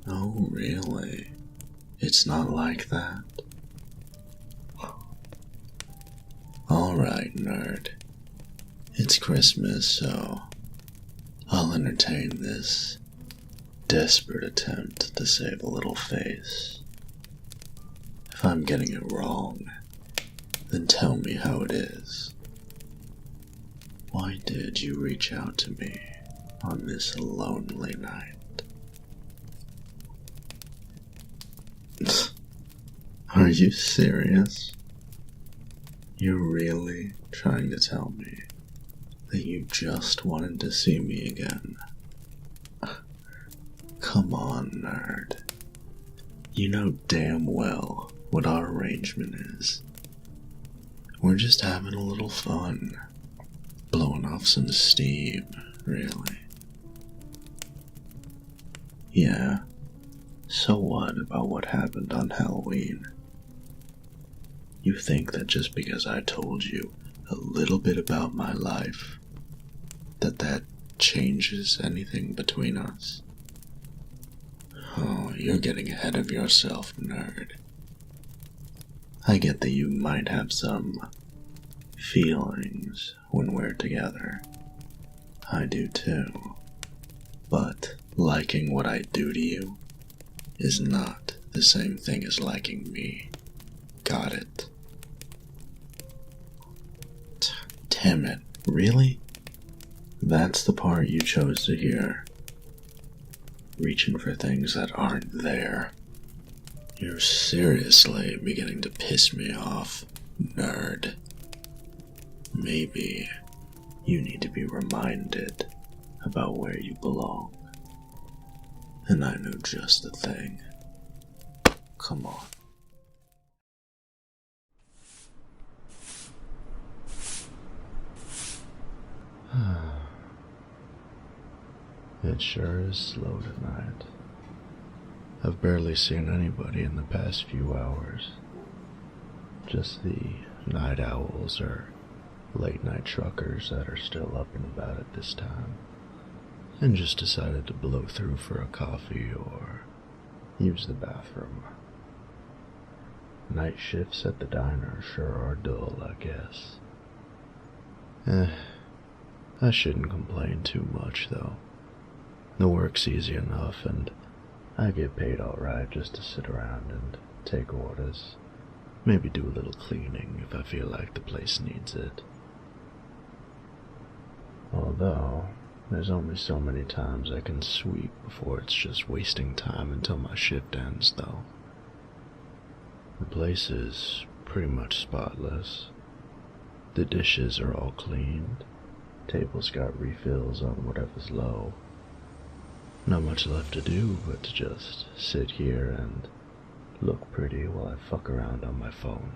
Oh, really? It's not like that? Alright, nerd. It's Christmas, so I'll entertain this desperate attempt to save a little face. If I'm getting it wrong, then tell me how it is. Why did you reach out to me on this lonely night? Are you serious? You're really trying to tell me that you just wanted to see me again? Come on, nerd. You know damn well what our arrangement is. We're just having a little fun. blowing off some steam, really. Yeah, so what about what happened on Halloween? You think that just because I told you a little bit about my life, that changes anything between us? Oh, you're getting ahead of yourself, nerd. I get that you might have some feelings when we're together. I do too. But liking what I do to you is not the same thing as liking me. Got it? Damn it, really? That's the part you chose to hear. Reaching for things that aren't there. You're seriously beginning to piss me off, nerd. Maybe you need to be reminded about where you belong. And I know just the thing. Come on. It sure is slow tonight. I've barely seen anybody in the past few hours. Just the night owls or late night truckers that are still up and about at this time, and just decided to blow through for a coffee or use the bathroom. Night shifts at the diner sure are dull, I guess. I shouldn't complain too much, though. The work's easy enough, and I get paid alright just to sit around and take orders. Maybe do a little cleaning if I feel like the place needs it. Although, there's only so many times I can sweep before it's just wasting time until my shift ends, though. The place is pretty much spotless. The dishes are all cleaned. Tables got refills on whatever's low. Not much left to do but to just sit here and look pretty while I fuck around on my phone.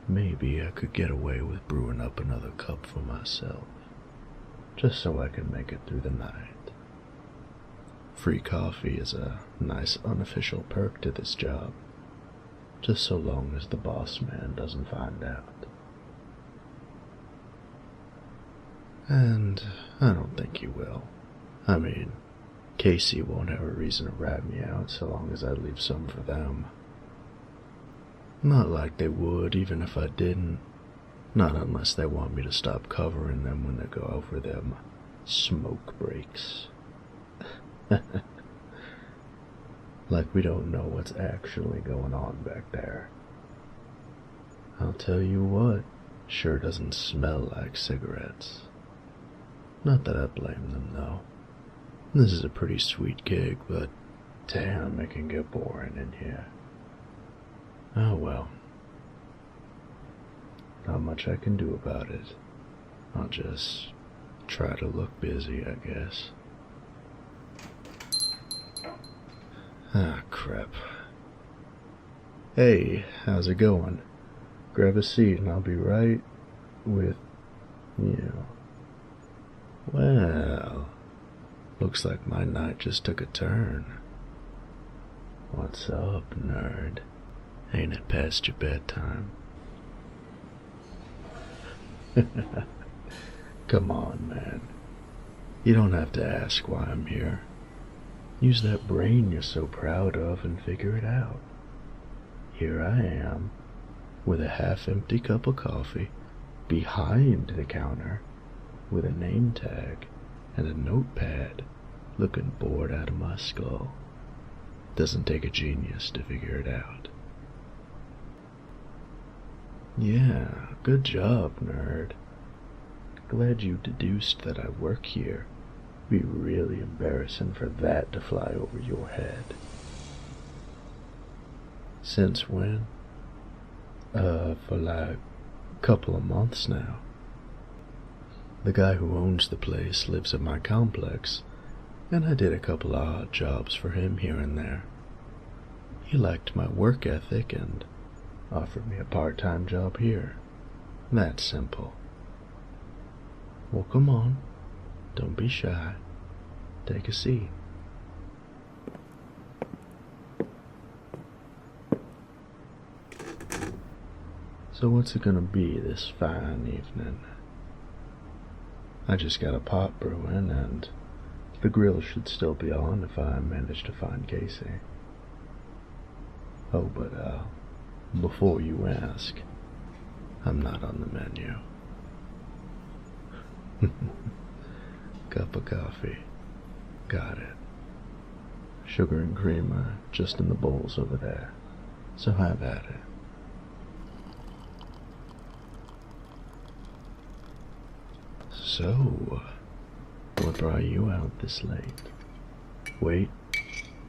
Maybe I could get away with brewing up another cup for myself, just so I can make it through the night. Free coffee is a nice unofficial perk to this job, just so long as the boss man doesn't find out. And I don't think he will. I mean, Casey won't have a reason to rat me out so long as I leave some for them. Not like they would even if I didn't. Not unless they want me to stop covering them when they go out for them smoke breaks. Like we don't know what's actually going on back there. I'll tell you what, sure doesn't smell like cigarettes. Not that I blame them, though. This is a pretty sweet gig, but damn, it can get boring in here. Oh well. Not much I can do about it. I'll just try to look busy, I guess. Ah, crap. Hey, how's it going? Grab a seat and I'll be right with you. Well, looks like my night just took a turn. What's up, nerd? Ain't it past your bedtime? Come on, man. You don't have to ask why I'm here. Use that brain you're so proud of and figure it out. Here I am, with a half-empty cup of coffee, behind the counter, with a name tag and a notepad, looking bored out of my skull. Doesn't take a genius to figure it out. Yeah, good job, nerd. Glad you deduced that I work here. Be really embarrassing for that to fly over your head. Since when? For like a couple of months now. The guy who owns the place lives at my complex, and I did a couple odd jobs for him here and there. He liked my work ethic and offered me a part-time job here. That simple. Well, come on. Don't be shy. Take a seat. So what's it gonna be this fine evening? I just got a pot brewing, and the grill should still be on if I manage to find Casey. Oh, but before you ask, I'm not on the menu. Cup of coffee. Got it. Sugar and creamer just in the bowls over there. So have at it. So, what brought you out this late? Wait,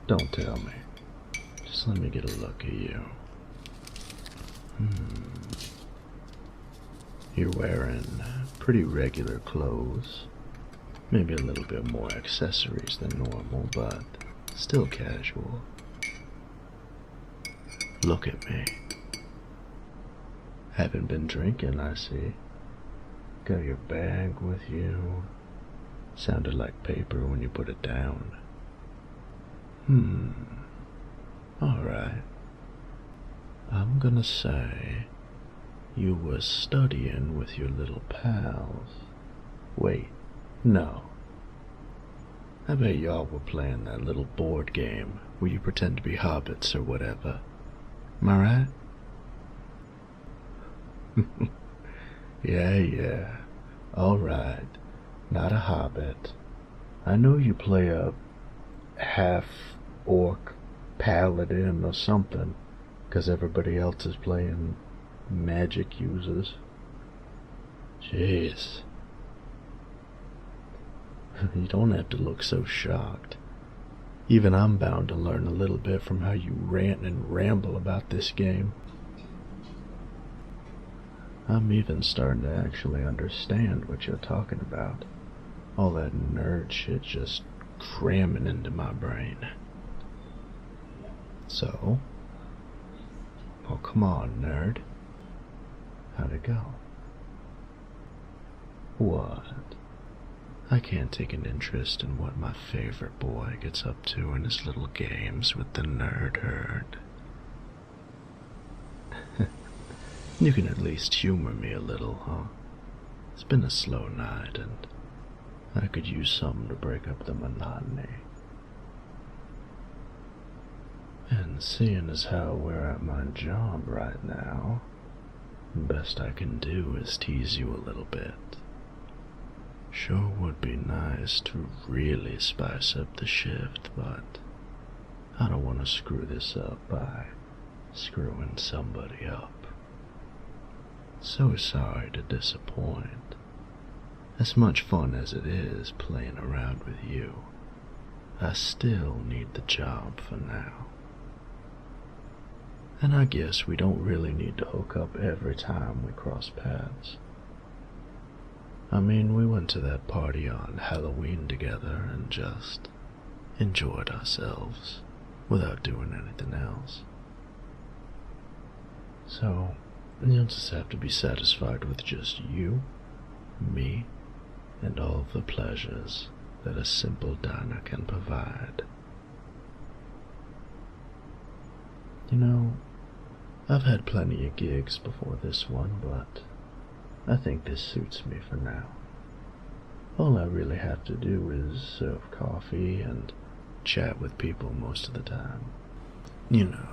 don't tell me. Just let me get a look at you. You're wearing pretty regular clothes. Maybe a little bit more accessories than normal, but still casual. Look at me. Haven't been drinking, I see. Got your bag with you. Sounded like paper when you put it down. Alright. I'm gonna say you was studying with your little pals. Wait, no. I bet y'all were playing that little board game where you pretend to be hobbits or whatever. Am I right? Yeah. Alright. Not a hobbit. I know you play a half-orc paladin or something, 'cause everybody else is playing magic users. Jeez. You don't have to look so shocked. Even I'm bound to learn a little bit from how you rant and ramble about this game. I'm even starting to actually understand what you're talking about. All that nerd shit just cramming into my brain. So? Oh, come on, nerd. How'd it go? What? I can't take an interest in what my favorite boy gets up to in his little games with the nerd herd. You can at least humor me a little, huh? It's been a slow night, and I could use something to break up the monotony. And seeing as how we're at my job right now, the best I can do is tease you a little bit. Sure would be nice to really spice up the shift, but I don't want to screw this up by screwing somebody up. So sorry to disappoint. As much fun as it is playing around with you, I still need the job for now. And I guess we don't really need to hook up every time we cross paths. I mean, we went to that party on Halloween together and just enjoyed ourselves without doing anything else. So, you'll just have to be satisfied with just you, me, and all of the pleasures that a simple diner can provide. You know, I've had plenty of gigs before this one, but I think this suits me for now. All I really have to do is serve coffee and chat with people most of the time. You know,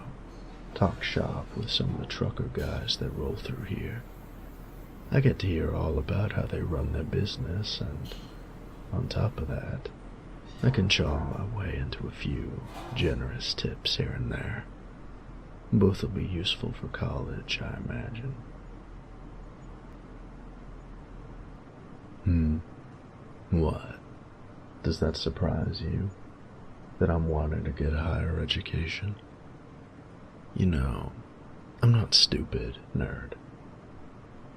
talk shop with some of the trucker guys that roll through here. I get to hear all about how they run their business, and on top of that, I can charm my way into a few generous tips here and there. Both will be useful for college, I imagine. What? Does that surprise you? That I'm wanting to get a higher education? You know, I'm not stupid, nerd.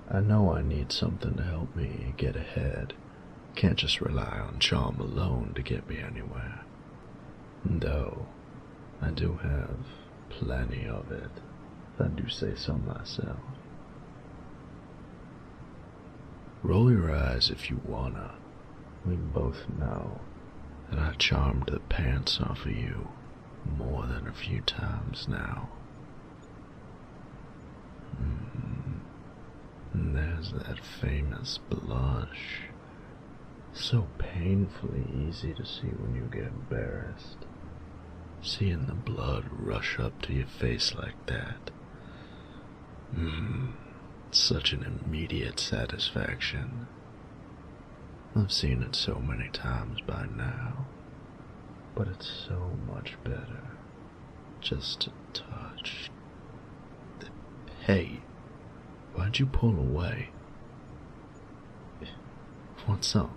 I know I need something to help me get ahead. Can't just rely on charm alone to get me anywhere. Though, I do have plenty of it. if I do say so myself. Roll your eyes if you wanna. We both know that I charmed the pants off of you more than a few times now. And there's that famous blush. So painfully easy to see when you get embarrassed. Seeing the blood rush up to your face like that. Such an immediate satisfaction. I've seen it so many times by now, but it's so much better just to touch. Hey, why'd you pull away? What's up?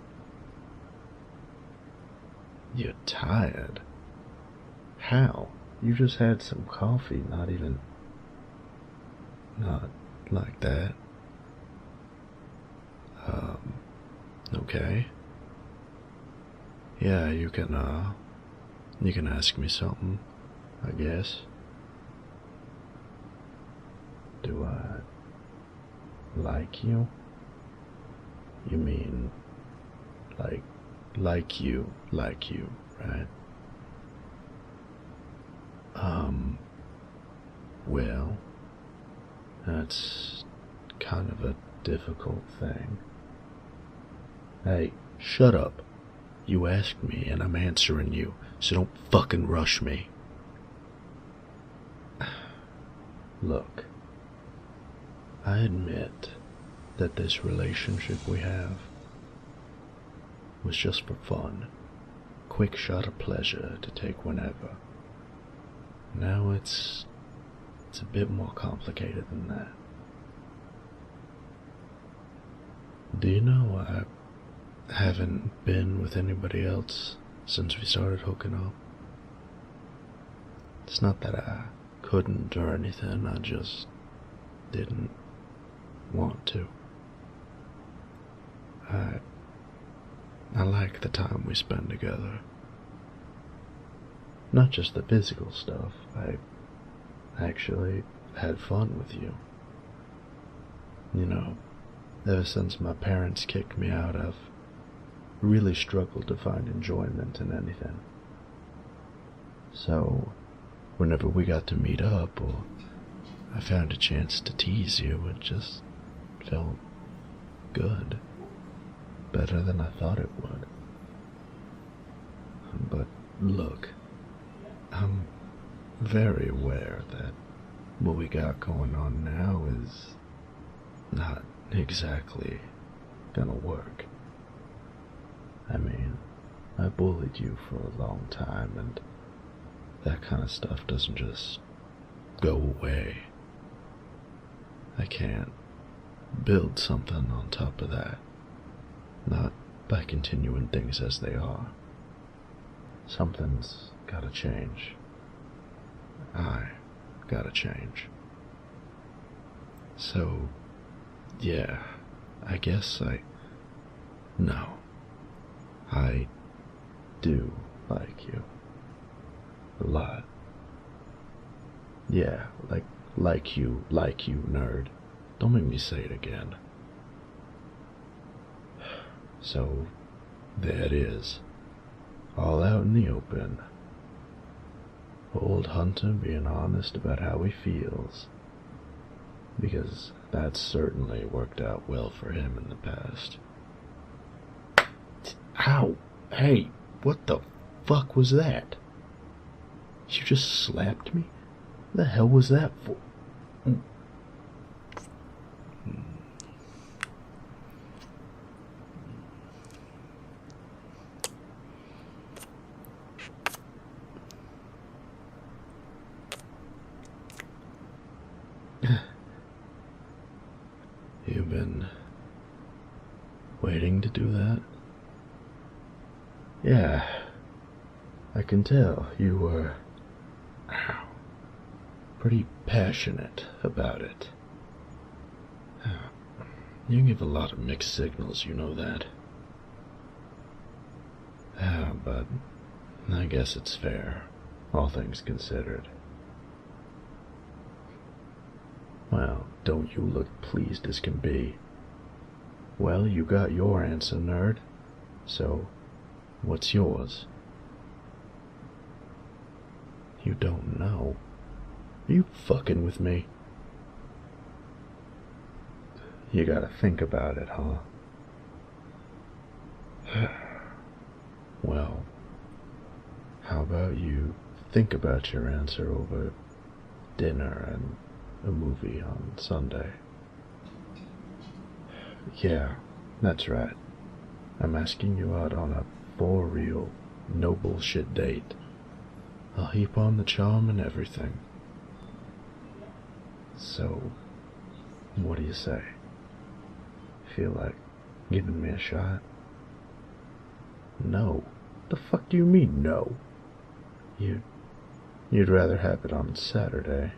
You're tired? How? You just had some coffee, not like that. Okay. Yeah, you can ask me something, I guess. Do I like you? You mean, like you, right? Well, that's kind of a difficult thing. Hey, shut up. You asked me and I'm answering you, so don't fucking rush me. Look, I admit that this relationship we have was just for fun. Quick shot of pleasure to take whenever. Now it's a bit more complicated than that. Do you know I haven't been with anybody else since we started hooking up? It's not that I couldn't or anything, I just didn't want to. I like the time we spend together. Not just the physical stuff, I actually had fun with you. You know, ever since my parents kicked me out, I've really struggled to find enjoyment in anything. So, whenever we got to meet up, or I found a chance to tease you, it just felt good. Better than I thought it would. But look, I'm very aware that what we got going on now is not exactly gonna work. I mean, I bullied you for a long time, and that kind of stuff doesn't just go away. I can't build something on top of that. Not by continuing things as they are. Something's gotta change. I gotta change. So, yeah, I guess no, I do like you. A lot. Yeah, like you, nerd. Don't make me say it again. So, there it is. All out in the open. Old Hunter being honest about how he feels. Because that's certainly worked out well for him in the past. Ow! Hey, what the fuck was that? You just slapped me? What the hell was that for? You've been waiting to do that? Yeah, I can tell you were pretty passionate about it. You give a lot of mixed signals, you know that. But I guess it's fair, all things considered. Well, don't you look pleased as can be. Well, you got your answer, nerd. So, what's yours? You don't know? Are you fucking with me? You gotta think about it, huh? Well, how about you think about your answer over dinner and a movie on Sunday? Yeah, that's right. I'm asking you out on a for real, no bullshit date. I'll heap on the charm and everything. So, what do you say? Feel like giving me a shot? No. The fuck do you mean, no? You'd rather have it on Saturday,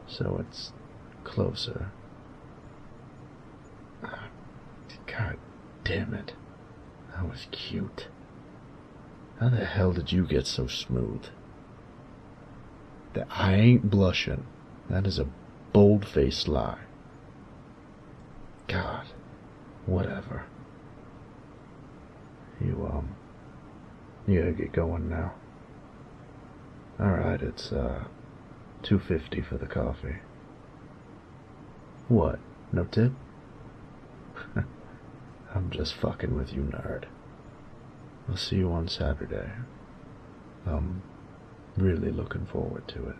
so it's closer. God damn it. That was cute. How the hell did you get so smooth? That I ain't blushing. That is a bold-faced lie. God, whatever. You gotta get going now. Alright, it's, $2.50 for the coffee. What, no tip? I'm just fucking with you, nerd. I'll see you on Saturday. I'm really looking forward to it.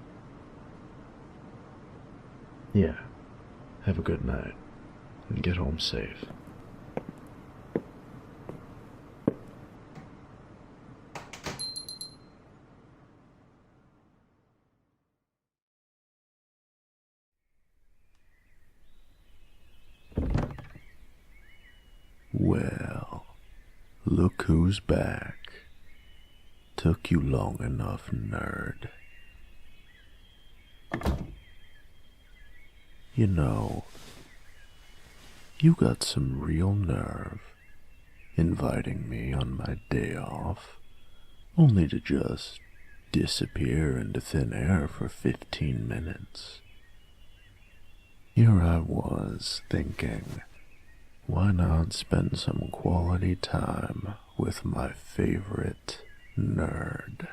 Yeah, have a good night, and get home safe. Well, look who's back. Took you long enough, nerd. You know, you got some real nerve inviting me on my day off, only to just disappear into thin air for 15 minutes. Here I was thinking, why not spend some quality time with my favorite nerd?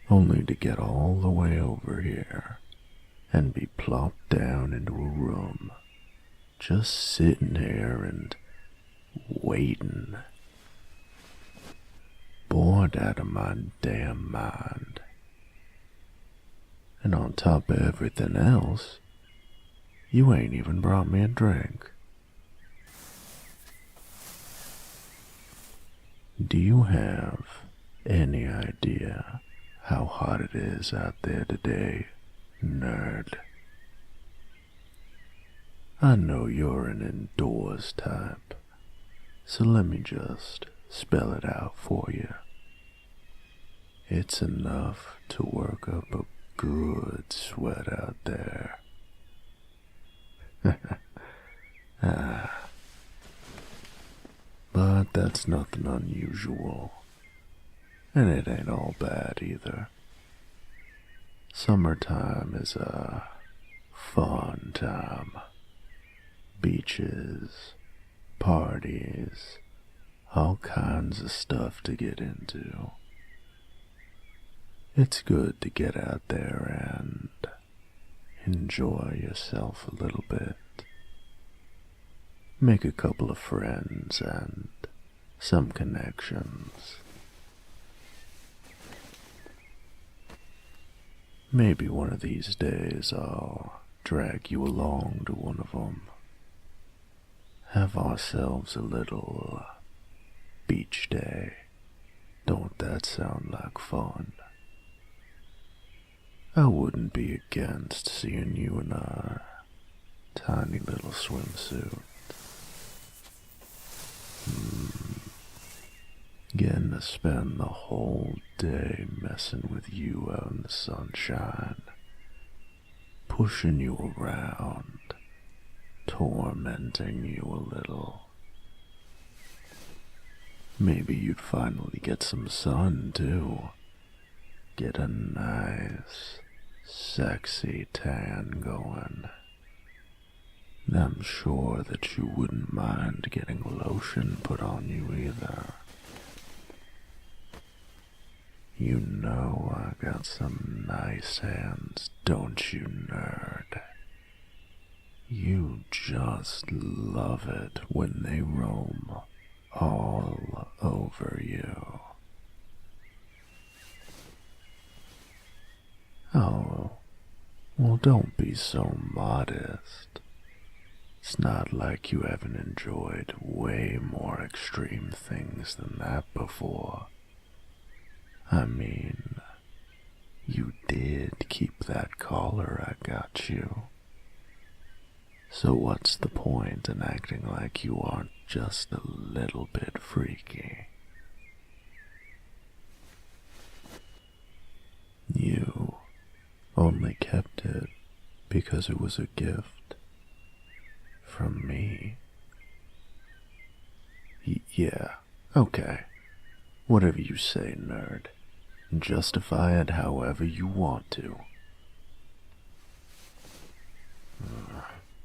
Only to get all the way over here and be plopped down into a room, just sitting here and waiting. Bored out of my damn mind. And on top of everything else, you ain't even brought me a drink. Do you have any idea how hot it is out there today, nerd? I know you're an indoors type, so let me just spell it out for you. It's enough to work up a good sweat out there. But that's nothing unusual, and it ain't all bad either. Summertime is a fun time. Beaches, parties, all kinds of stuff to get into. It's good to get out there and enjoy yourself a little bit. Make a couple of friends and some connections. Maybe one of these days I'll drag you along to one of them. Have ourselves a little beach day. Don't that sound like fun? I wouldn't be against seeing you in a tiny little swimsuit. Getting to spend the whole day messing with you out in the sunshine, pushing you around, tormenting you a little. Maybe you'd finally get some sun too. Get a nice, sexy tan going. I'm sure that you wouldn't mind getting lotion put on you either. You know I got some nice hands, don't you, nerd? You just love it when they roam all over you. Oh, well, don't be so modest. It's not like you haven't enjoyed way more extreme things than that before. I mean, you did keep that collar I got you. So what's the point in acting like you aren't just a little bit freaky? You only kept it because it was a gift from me. Yeah, okay. Whatever you say, nerd. Justify it however you want to.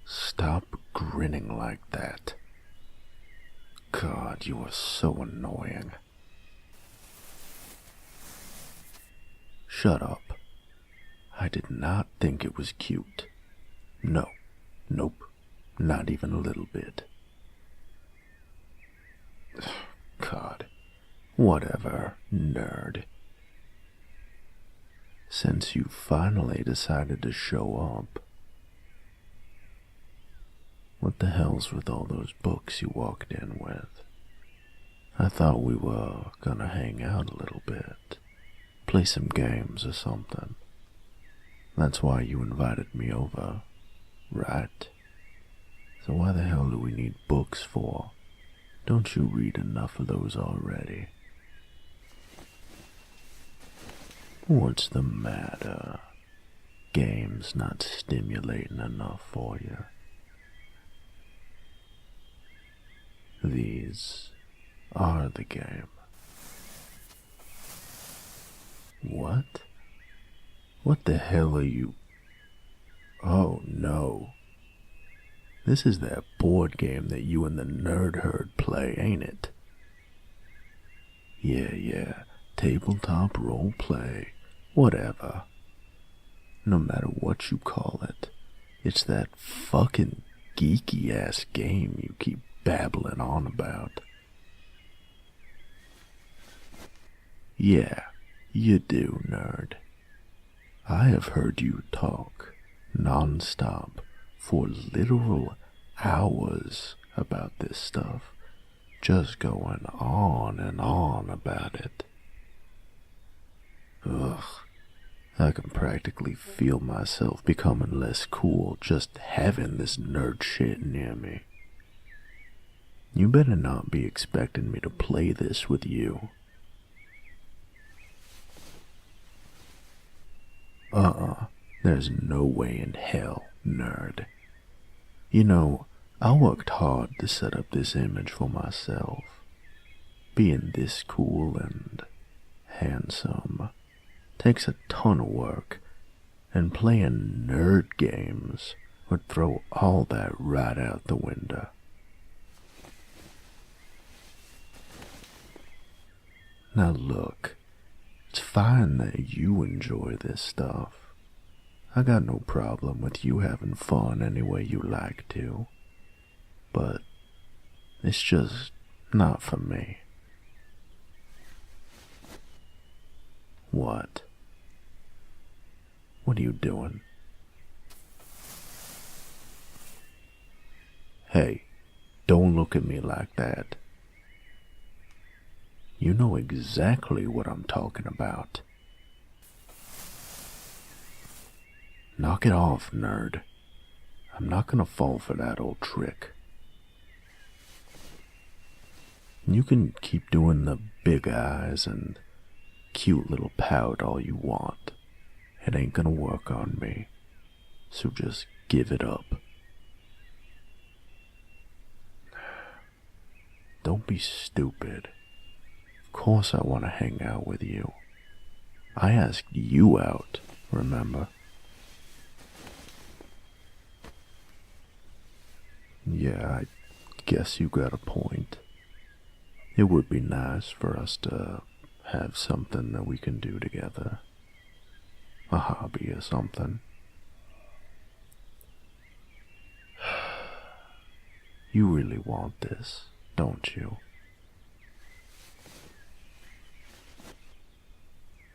Stop grinning like that. God, you are so annoying. Shut up. I did not think it was cute. No. Nope. Not even a little bit. God. Whatever, nerd. Since you finally decided to show up, what the hell's with all those books you walked in with? I thought we were gonna hang out a little bit, play some games or something. That's why you invited me over, right? So why the hell do we need books for? Don't you read enough of those already? What's the matter? Games not stimulating enough for you? These are the game. What? What the hell are you? Oh no. This is that board game that you and the nerd herd play, ain't it? Yeah, tabletop role play, whatever. No matter what you call it, it's that fucking geeky ass game you keep babbling on about. Yeah, you do, nerd. I have heard you talk non-stop for literal hours about this stuff, just going on and on about it. Ugh, I can practically feel myself becoming less cool just having this nerd shit near me. You better not be expecting me to play this with you. There's no way in hell, nerd. You know, I worked hard to set up this image for myself. Being this cool and handsome takes a ton of work, and playing nerd games would throw all that right out the window. Now look, it's fine that you enjoy this stuff. I got no problem with you having fun any way you like to, but it's just not for me. What? What are you doing? Hey, don't look at me like that. You know exactly what I'm talking about. Knock it off, nerd. I'm not gonna fall for that old trick. You can keep doing the big eyes and cute little pout all you want. It ain't gonna work on me. So just give it up. Don't be stupid. Of course I want to hang out with you. I asked you out, remember? Yeah, I guess you got a point. It would be nice for us to have something that we can do together. A hobby or something. You really want this, don't you?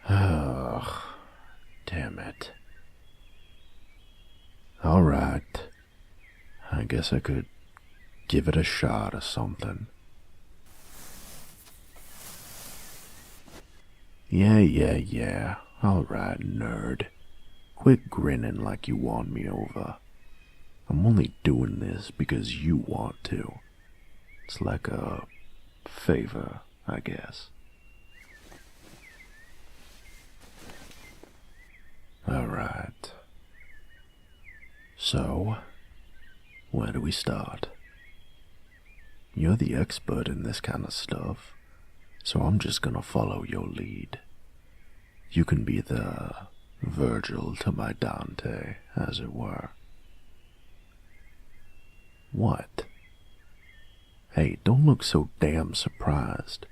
Ugh, damn it. Alright, I guess I could give it a shot or something. Yeah. Alright, nerd. Quit grinning like you won me over. I'm only doing this because you want to. It's like a favor, I guess. Alright. So, where do we start? You're the expert in this kind of stuff, so I'm just gonna follow your lead. You can be the Virgil to my Dante, as it were. What? Hey, don't look so damn surprised.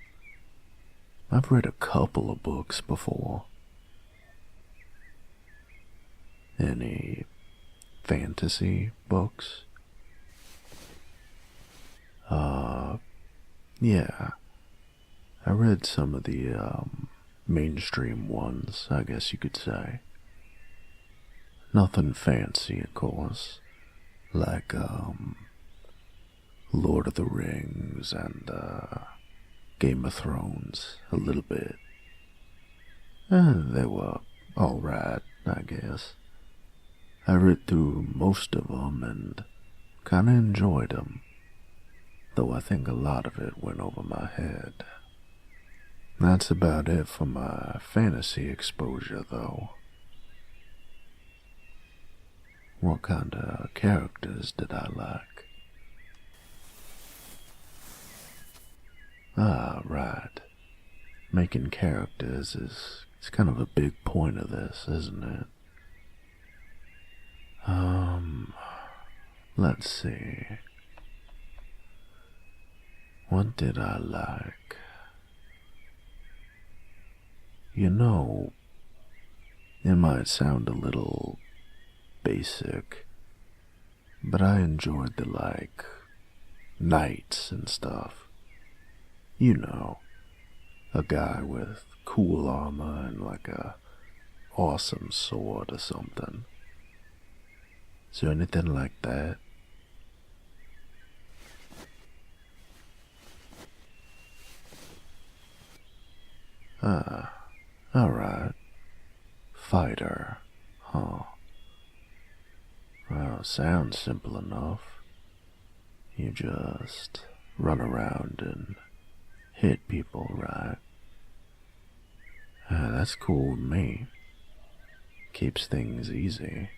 I've read a couple of books before. Any fantasy books? Yeah. I read some of the, mainstream ones, I guess you could say. Nothing fancy, of course. Like, Lord of the Rings and, Game of Thrones, a little bit. They were alright, I guess. I read through most of them and kinda enjoyed them, though I think a lot of it went over my head. That's about it for my fantasy exposure, though. What kind of characters did I like? Ah, right. Making characters is kind of a big point of this, isn't it? Let's see. What did I like? You know, it might sound a little basic, but I enjoyed the, knights and stuff. You know, a guy with cool armor and a awesome sword or something. Is there anything like that? Alright. Fighter, huh? Well, sounds simple enough. You just run around and hit people, right? That's cool with me. Keeps things easy.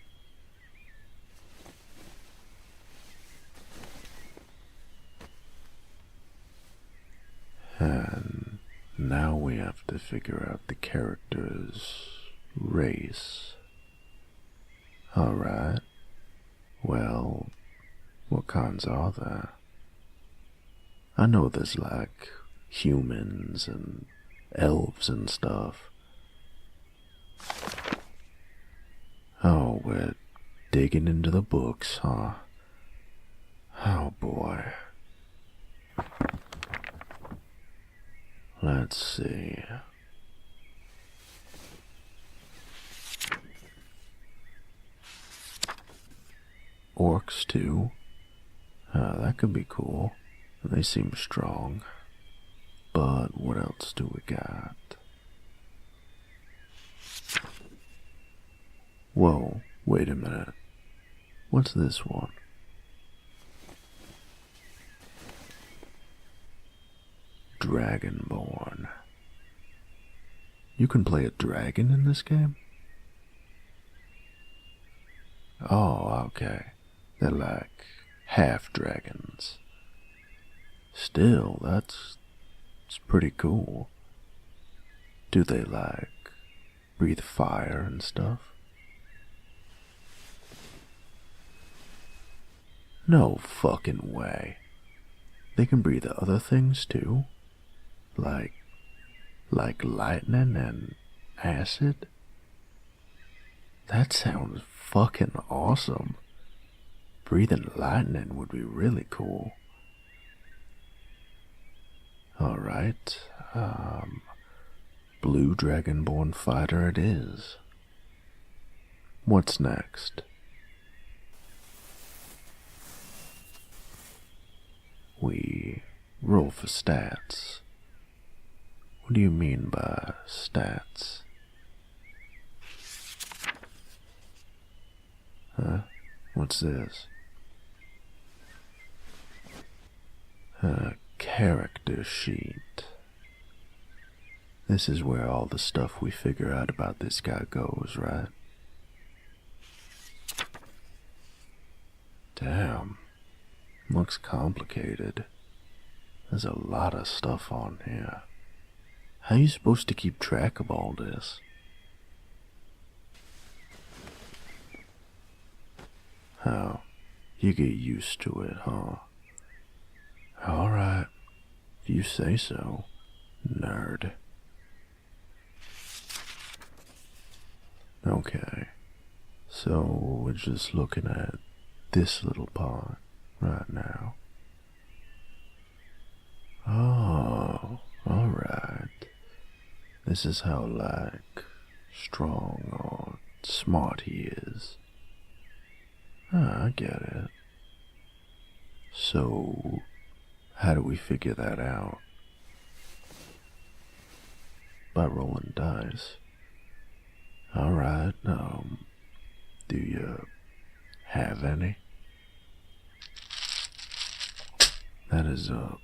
And now we have to figure out the character's race. Alright. Well, what kinds are there? I know there's humans and elves and stuff. Oh, we're digging into the books, huh? Oh boy. Let's see. Orcs too? That could be cool. They seem strong. But what else do we got? Whoa, wait a minute. What's this one? Dragonborn. You can play a dragon in this game? Oh, okay. They're half dragons. Still, that's pretty cool. Do they breathe fire and stuff? No fucking way. They can breathe other things too? Like lightning and acid? That sounds fucking awesome. Breathing lightning would be really cool. Alright, Blue Dragonborn Fighter it is. What's next? We roll for stats. What do you mean by stats? Huh? What's this? A character sheet. This is where all the stuff we figure out about this guy goes, right? Damn. Looks complicated. There's a lot of stuff on here. How are you supposed to keep track of all this? How? You get used to it, huh? Alright. If you say so, nerd. Okay. So we're just looking at this little part right now. Oh, alright. This is how, like, strong or smart he is. Ah, I get it. So, how do we figure that out? By rolling dice. Alright, do you have any? That is a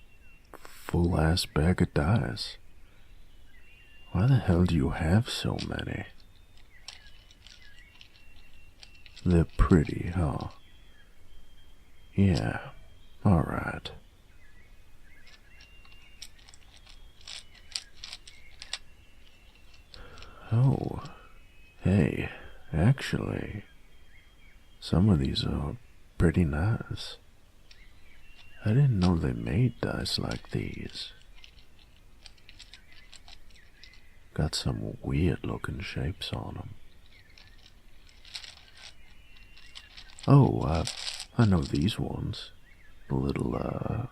full-ass bag of dice. Why the hell do you have so many? They're pretty, huh? Yeah, alright. Oh, hey, actually, some of these are pretty nice. I didn't know they made dice like these. Got some weird looking shapes on them. Oh, I know these ones. The little,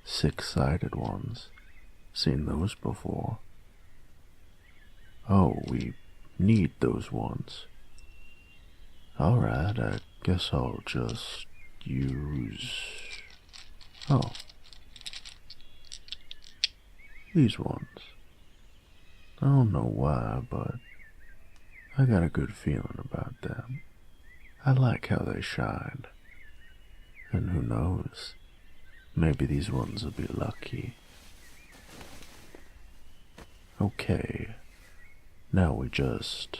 six-sided ones. Seen those before. Oh, we need those ones. Alright, I guess I'll just use... Oh. These ones. I don't know why, but I got a good feeling about them. I like how they shine. And who knows, maybe these ones will be lucky. Okay, now we just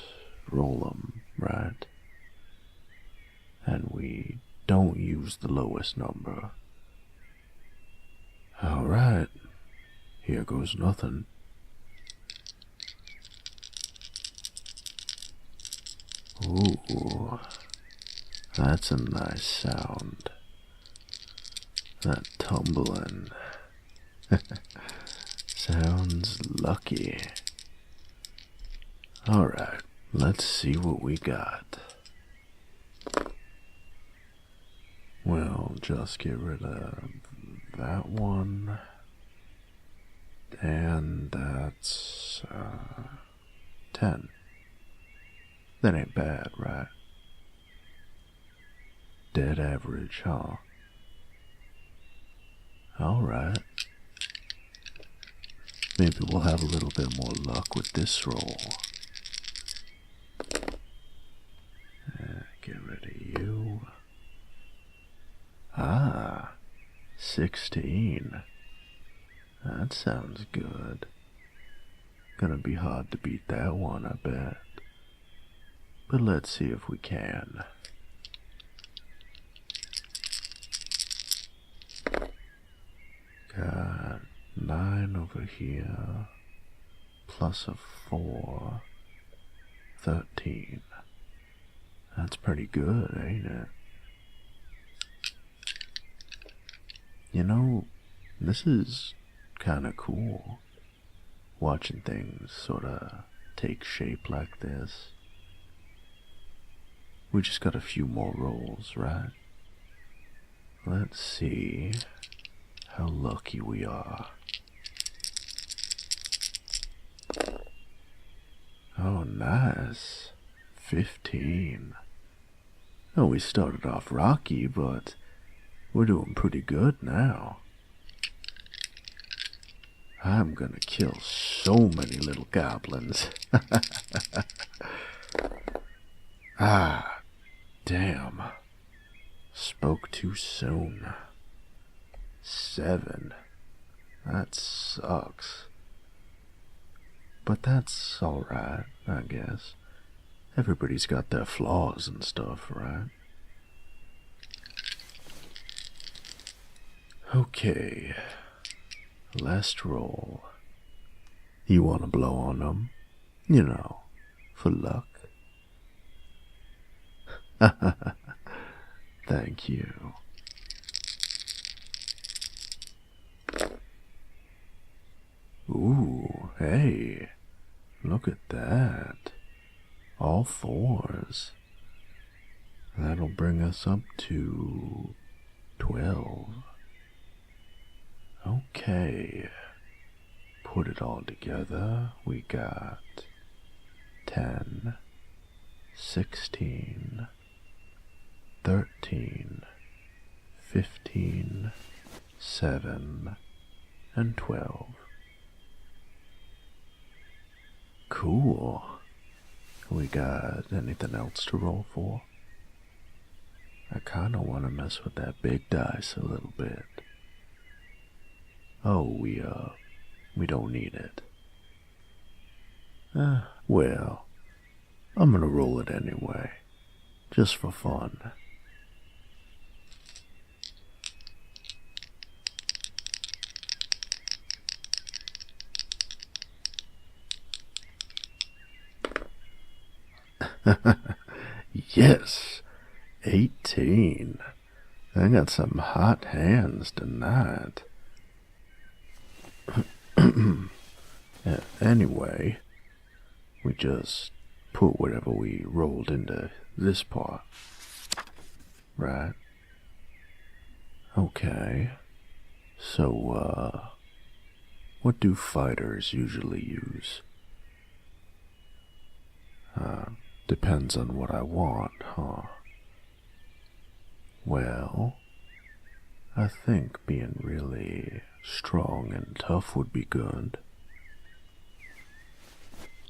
roll them, right? And we don't use the lowest number. Alright, here goes nothing. Ooh, that's a nice sound. That tumbling sounds lucky. Alright, let's see what we got. We'll just get rid of that one. And that's 10. That ain't bad, right? Dead average, huh? Alright. Maybe we'll have a little bit more luck with this roll. Get rid of you. Ah, 16. That sounds good. Gonna be hard to beat that one, I bet. But let's see if we can. Got 9 over here, plus a 4, 13. That's pretty good, ain't it? You know, this is kinda cool. Watching things sorta take shape like this. We just got a few more rolls, right? Let's see how lucky we are. Oh, nice. 15. Oh, we started off rocky, but we're doing pretty good now. I'm gonna kill so many little goblins. Ah, damn. Spoke too soon. 7. That sucks. But that's alright, I guess. Everybody's got their flaws and stuff, right? Okay. Last roll. You wanna blow on them? You know, for luck. Thank you. Ooh, hey, look at that. All 4s. That'll bring us up to 12. Okay. Put it all together. We got 10, 16, 13, 15, 7, and 12. Cool. We got anything else to roll for? I kinda wanna mess with that big dice a little bit. Oh, we don't need it. Well, I'm gonna roll it anyway, just for fun. Yes, 18. I got some hot hands tonight. Anyway, we just put whatever we rolled into this part, right? Okay, so, what do fighters usually use? Depends on what I want, huh? Well, I think being really strong and tough would be good.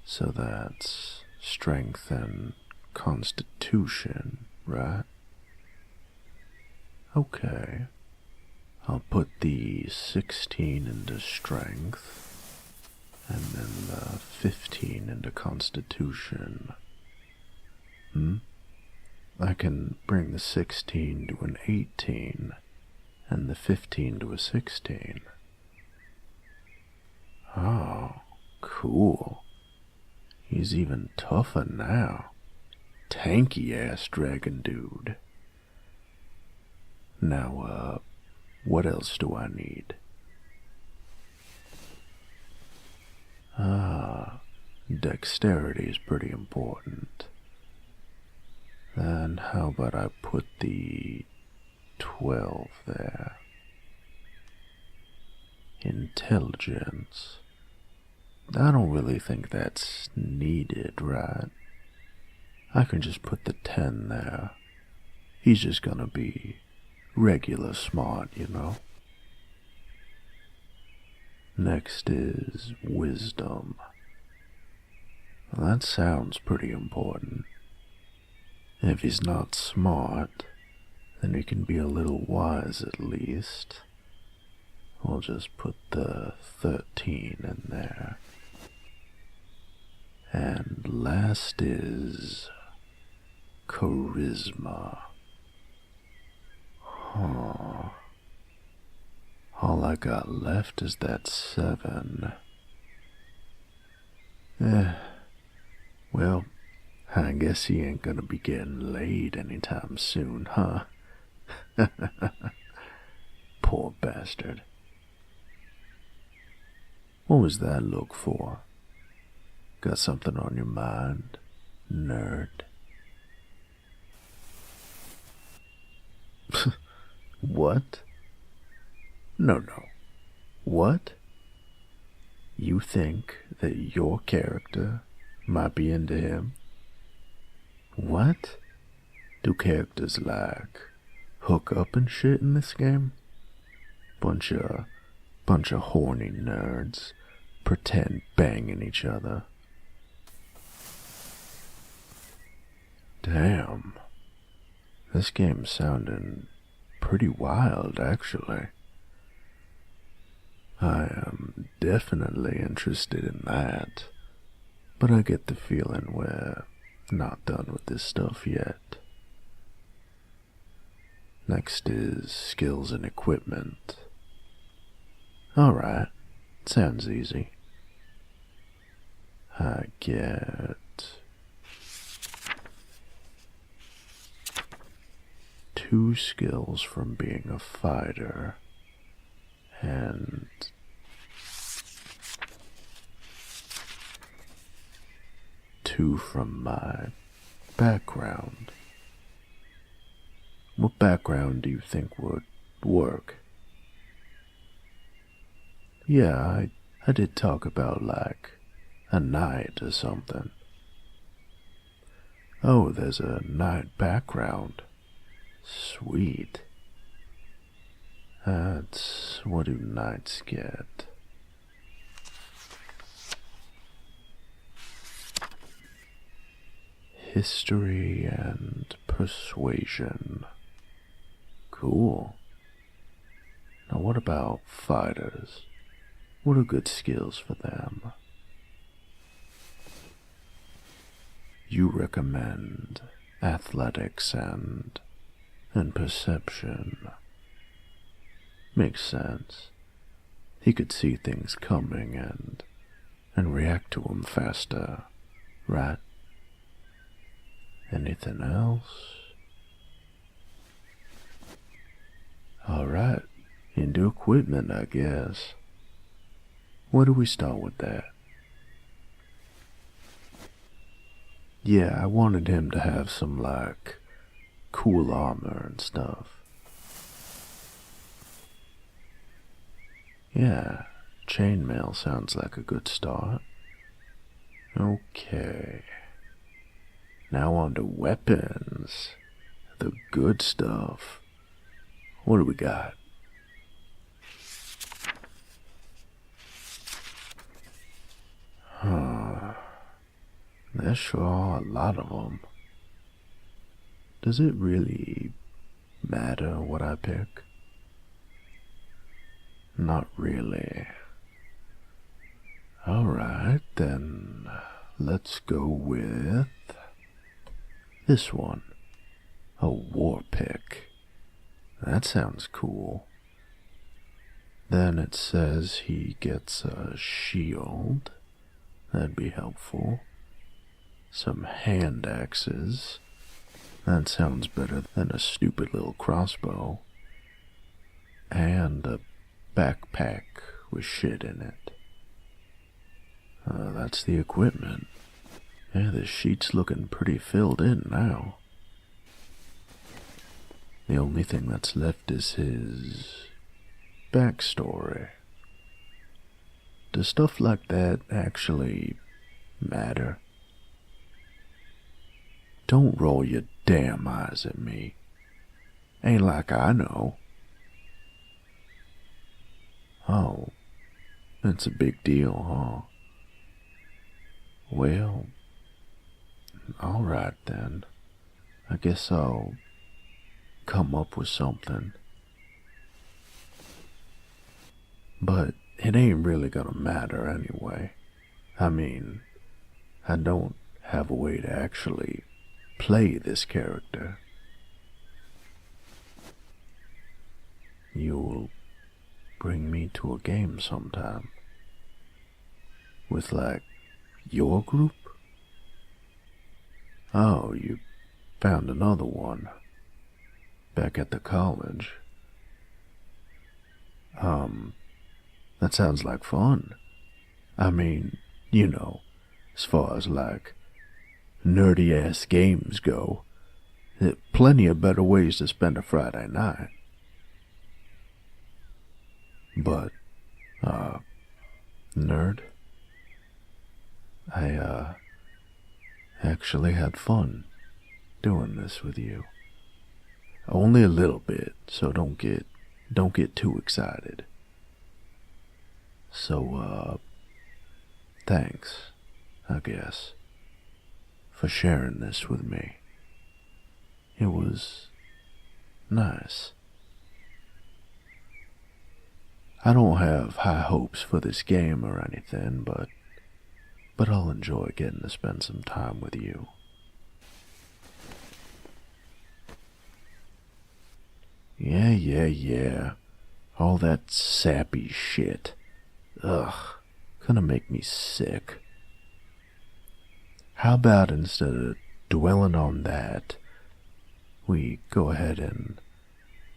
So that's strength and constitution, right? Okay. I'll put the 16 into strength, and then the 15 into constitution. I can bring the 16 to an 18, and the 15 to a 16. Oh, cool. He's even tougher now. Tanky-ass dragon dude. Now, what else do I need? Dexterity is pretty important. Then how about I put the 12 there? Intelligence. I don't really think that's needed, right? I can just put the 10 there. He's just gonna be regular smart, you know? Next is wisdom. Well, that sounds pretty important. If he's not smart, then he can be a little wise at least. We'll just put the 13 in there. And last is charisma. Huh. All I got left is that 7. Well, I guess he ain't gonna be getting laid anytime soon, huh? poor bastard. What was that look for? Got something on your mind, nerd? What? No. What? You think that your character might be into him? What? Do characters like hook up and shit in this game? Bunch of horny nerds pretend banging each other. Damn. This game's sounding pretty wild, actually. I am definitely interested in that, but I get the feeling we're not done with this stuff yet. Next is skills and equipment. Alright, sounds easy. I get 2 skills from being a fighter, and 2 from my background. What background do you think would work? Yeah, I did talk about like a knight or something. Oh, there's a knight background. Sweet. That's what do knights get? History and persuasion. Cool. Now what about fighters? What are good skills for them? You recommend athletics and perception. Makes sense. He could see things coming and react to them faster, right? Anything else? Alright, into equipment, I guess. Where do we start with that? Yeah, I wanted him to have some, like, cool armor and stuff. Yeah, chainmail sounds like a good start. Okay. Now on to weapons. The good stuff. What do we got? There sure are a lot of them. Does it really matter what I pick? Not really. Alright, then let's go with this one. A war pick. That sounds cool. Then it says he gets a shield. That'd be helpful. Some hand axes. That sounds better than a stupid little crossbow. And a backpack with shit in it. That's the equipment. Yeah, this sheet's looking pretty filled in now. The only thing that's left is his backstory. Does stuff like that actually matter? Don't roll your damn eyes at me. Ain't like I know. Oh, that's a big deal, huh? Well, alright then. I guess I'll come up with something. But it ain't really gonna matter anyway. I mean, I don't have a way to actually play this character. You'll bring me to a game sometime. With, like, your group? Oh, you found another one. Back at the college. That sounds like fun. I mean, as far as like nerdy-ass games go, there are plenty of better ways to spend a Friday night. But, nerd, I, actually had fun doing this with you. Only a little bit, so don't get too excited. So, thanks, I guess, for sharing this with me. It was nice. I don't have high hopes for this game or anything, but I'll enjoy getting to spend some time with you. Yeah. All that sappy shit. Ugh, gonna make me sick. How about instead of dwelling on that, we go ahead and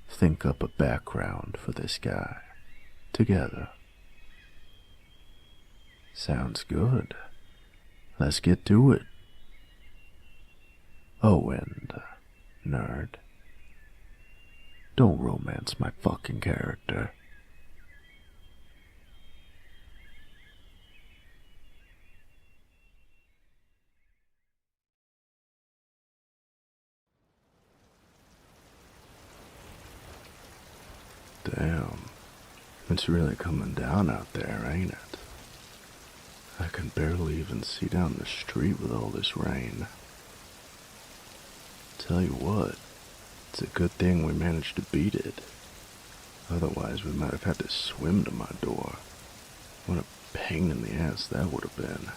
think up a background for this guy together? Sounds good. Let's get to it. Oh, and, nerd, don't romance my fucking character. Damn, it's really coming down out there, ain't it? I can barely even see down the street with all this rain. Tell you what, it's a good thing we managed to beat it. Otherwise, we might have had to swim to my door. What a pain in the ass that would have been.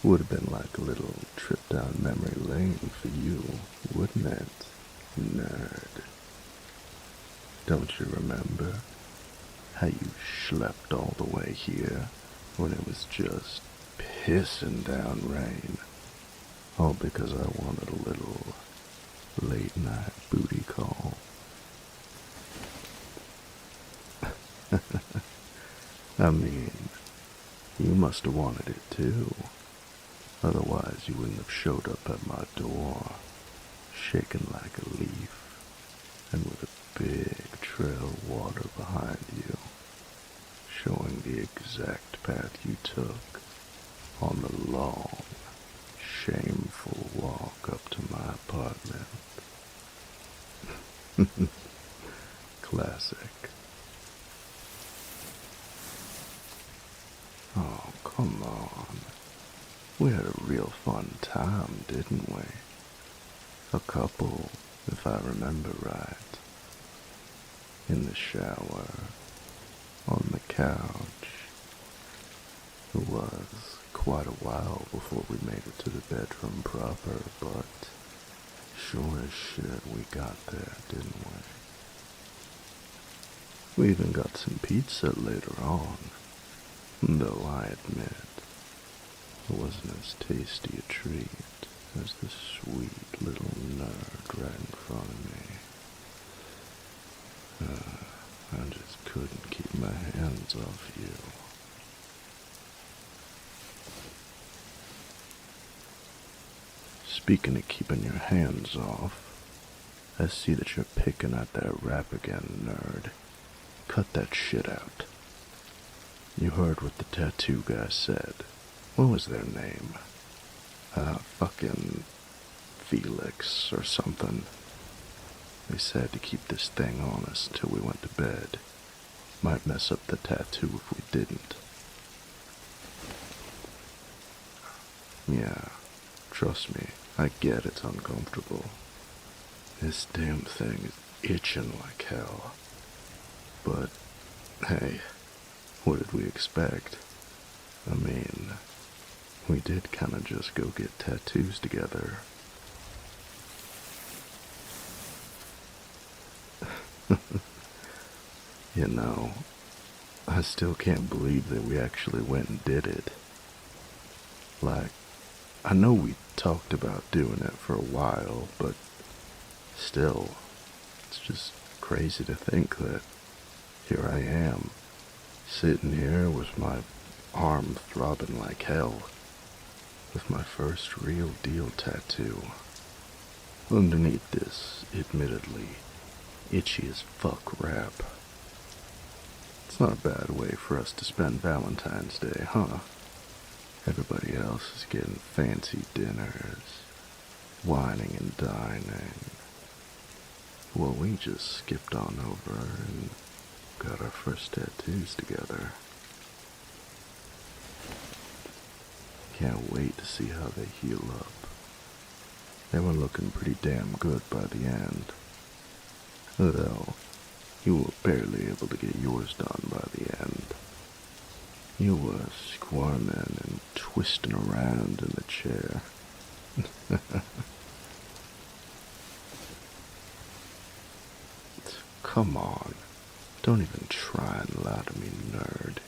Would have been like a little trip down memory lane for you, wouldn't it, nerd? Don't you remember how you schlepped all the way here when it was just pissing down rain? All because I wanted a little late night booty call. I mean, you must have wanted it too. Otherwise you wouldn't have showed up at my door, shaking like a leaf, and with a big trail of water behind you, showing the exact path you took on the long, shameful walk up to my apartment. Classic. Oh, come on. We had a real fun time, didn't we? A couple, if I remember right. In the shower, on the couch. It was quite a while before we made it to the bedroom proper, but sure as shit we got there, didn't we? We even got some pizza later on, though I admit it wasn't as tasty a treat as the sweet little nerd right in front of me. I just couldn't keep my hands off you. Speaking of keeping your hands off, I see that you're picking at that rap again, nerd. Cut that shit out. You heard what the tattoo guy said. What was their name? Fucking Felix or something. They said to keep this thing on us till we went to bed. Might mess up the tattoo if we didn't. Yeah, trust me, I get it's uncomfortable. This damn thing is itching like hell. But, hey, what did we expect? I mean, we did kinda just go get tattoos together. You know, I still can't believe that we actually went and did it. Like, I know we talked about doing it for a while, but still, it's just crazy to think that here I am, sitting here with my arm throbbing like hell, with my first real deal tattoo, underneath this admittedly itchy as fuck wrap. It's not a bad way for us to spend Valentine's Day, huh? Everybody else is getting fancy dinners, whining and dining. Well, we just skipped on over and got our first tattoos together. Can't wait to see how they heal up. They were looking pretty damn good by the end. Though, you were barely able to get yours done by the end. You were squirming and twisting around in the chair. Come on, don't even try and lie to me, nerd.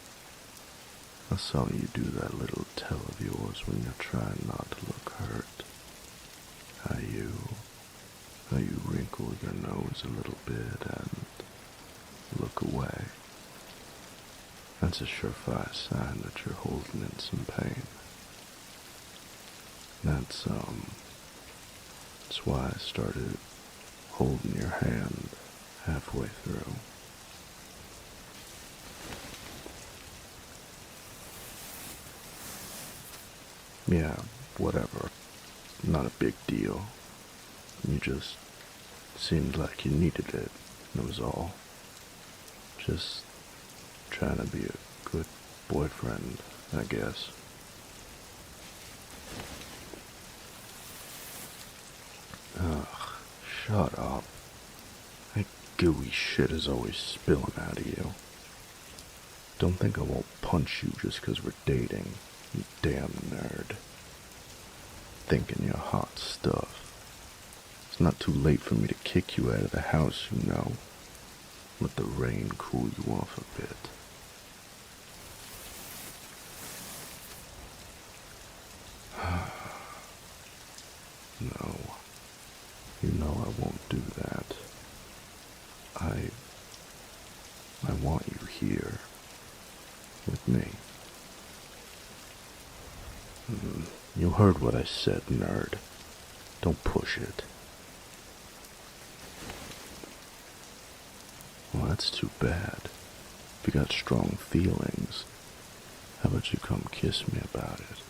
I saw you do that little tell of yours when you're trying not to look hurt. How you wrinkle your nose a little bit and look away. That's a surefire sign that you're holding in some pain. That's why I started holding your hand halfway through. Yeah, whatever. Not a big deal. You just seemed like you needed it, that was all. Just trying to be a good boyfriend, I guess. Ugh, shut up. That gooey shit is always spilling out of you. Don't think I won't punch you just 'cause we're dating, you damn nerd. Thinking you're hot stuff. It's not too late for me to kick you out of the house, you know. Let the rain cool you off a bit. No, you know I won't do that. I want you here, with me. You heard what I said, nerd. Don't push it. Well, that's too bad. If you got strong feelings, how about you come kiss me about it?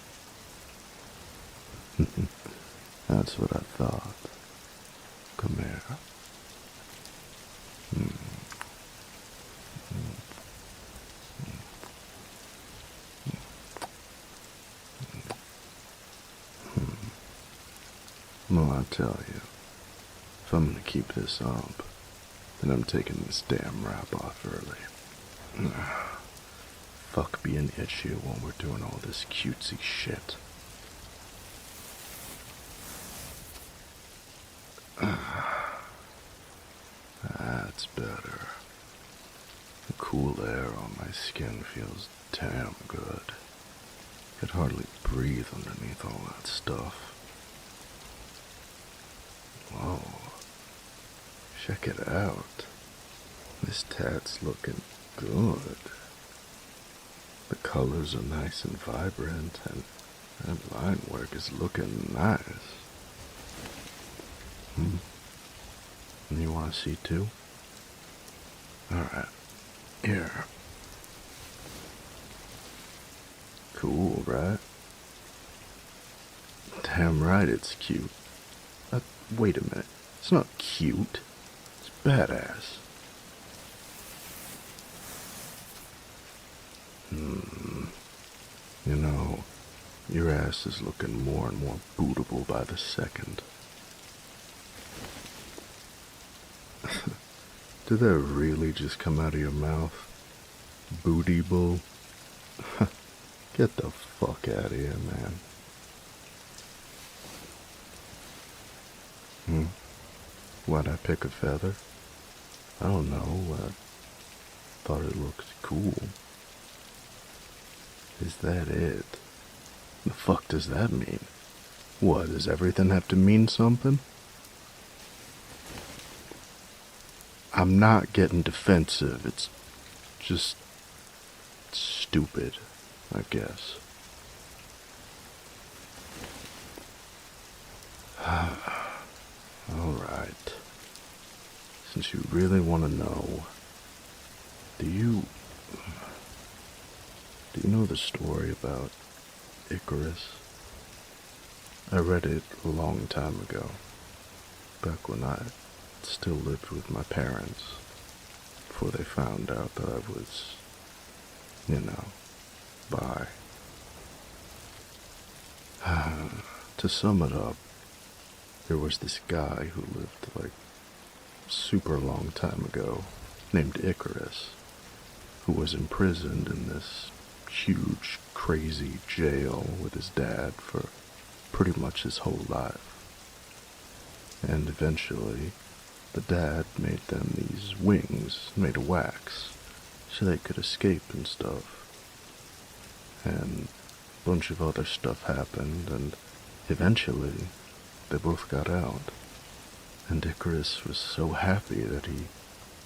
That's what I thought. Come here. Well, I tell you, if I'm gonna keep this up, then I'm taking this damn wrap off early. Fuck being itchy while we're doing all this cutesy shit. That's better. The cool air on my skin feels damn good. I could hardly breathe underneath all that stuff. Whoa. Check it out. This tat's looking good. The colors are nice and vibrant, and that line work is looking nice. You want to see too? Alright. Here. Cool, right? Damn right it's cute. Wait a minute. It's not cute. It's badass. You know, your ass is looking more and more bootable by the second. Did that really just come out of your mouth? Bootyable? Get the fuck out of here, man. Why'd I pick a feather? I don't know. I thought it looked cool. Is that it? The fuck does that mean? What, does everything have to mean something? I'm not getting defensive. It's just stupid, I guess. Alright. Since you really want to know, do you know the story about Icarus? I read it a long time ago, back when I still lived with my parents, before they found out that I was, bi. To sum it up, there was this guy who lived like super long time ago, named Icarus, who was imprisoned in this huge, crazy jail with his dad for pretty much his whole life. And eventually, the dad made them these wings made of wax so they could escape and stuff. And a bunch of other stuff happened, and eventually, they both got out. And Icarus was so happy that he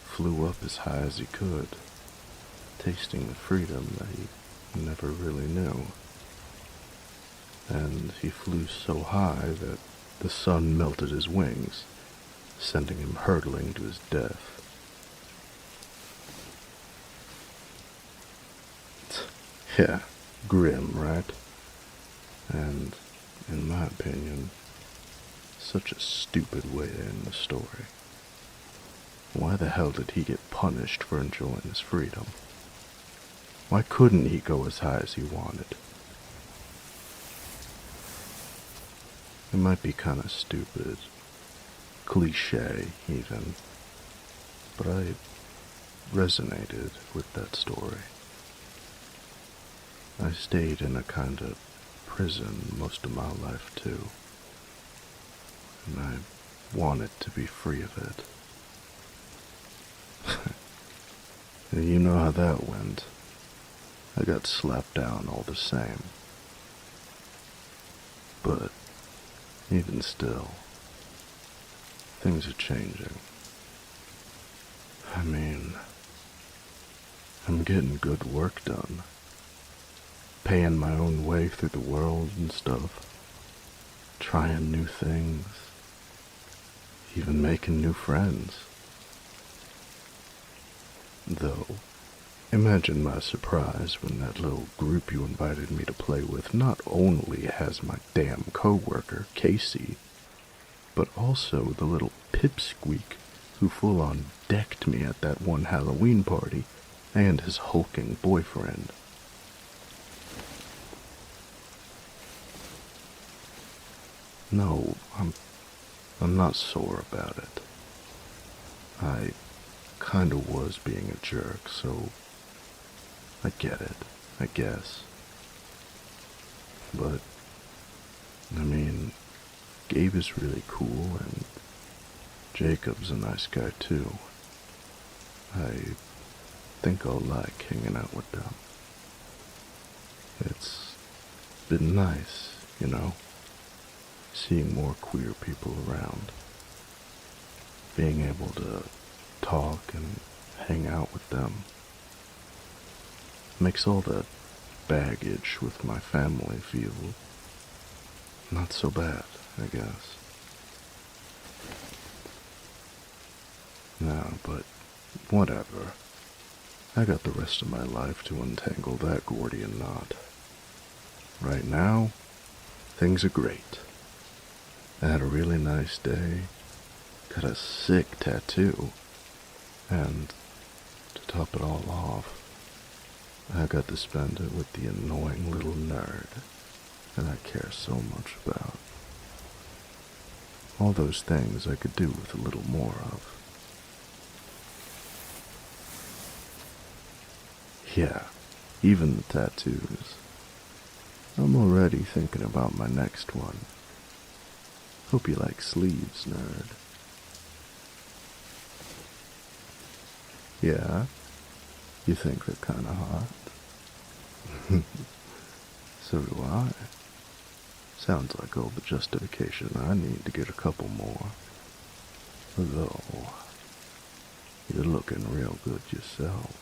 flew up as high as he could, tasting the freedom that he never really knew. And he flew so high that the sun melted his wings, sending him hurtling to his death. Yeah, grim, right? And, in my opinion, such a stupid way to end the story. Why the hell did he get punished for enjoying his freedom? Why couldn't he go as high as he wanted? It might be kind of stupid, cliche even, but I resonated with that story. I stayed in a kind of prison most of my life too, and I wanted to be free of it. You know how that went. I got slapped down all the same. But even still, things are changing. I mean, I'm getting good work done. Paying my own way through the world and stuff. Trying new things. Even making new friends. Though, imagine my surprise when that little group you invited me to play with not only has my damn coworker, Casey, but also the little pipsqueak who full-on decked me at that one Halloween party, and his hulking boyfriend. No, I'm not sore about it. I kinda was being a jerk, so I get it, I guess. But, I mean, Gabe is really cool, and Jacob's a nice guy too. I think I'll like hanging out with them. It's been nice, seeing more queer people around. Being able to talk and hang out with them. Makes all that baggage with my family feel not so bad, I guess. No, but whatever. I got the rest of my life to untangle that Gordian knot. Right now, things are great. I had a really nice day, got a sick tattoo, and to top it all off, I got to spend it with the annoying little nerd that I care so much about. All those things I could do with a little more of. Yeah, even the tattoos. I'm already thinking about my next one. Hope you like sleeves, nerd. Yeah? You think they're kinda hot? So do I. Sounds like all the justification I need to get a couple more. Though, You're looking real good yourself.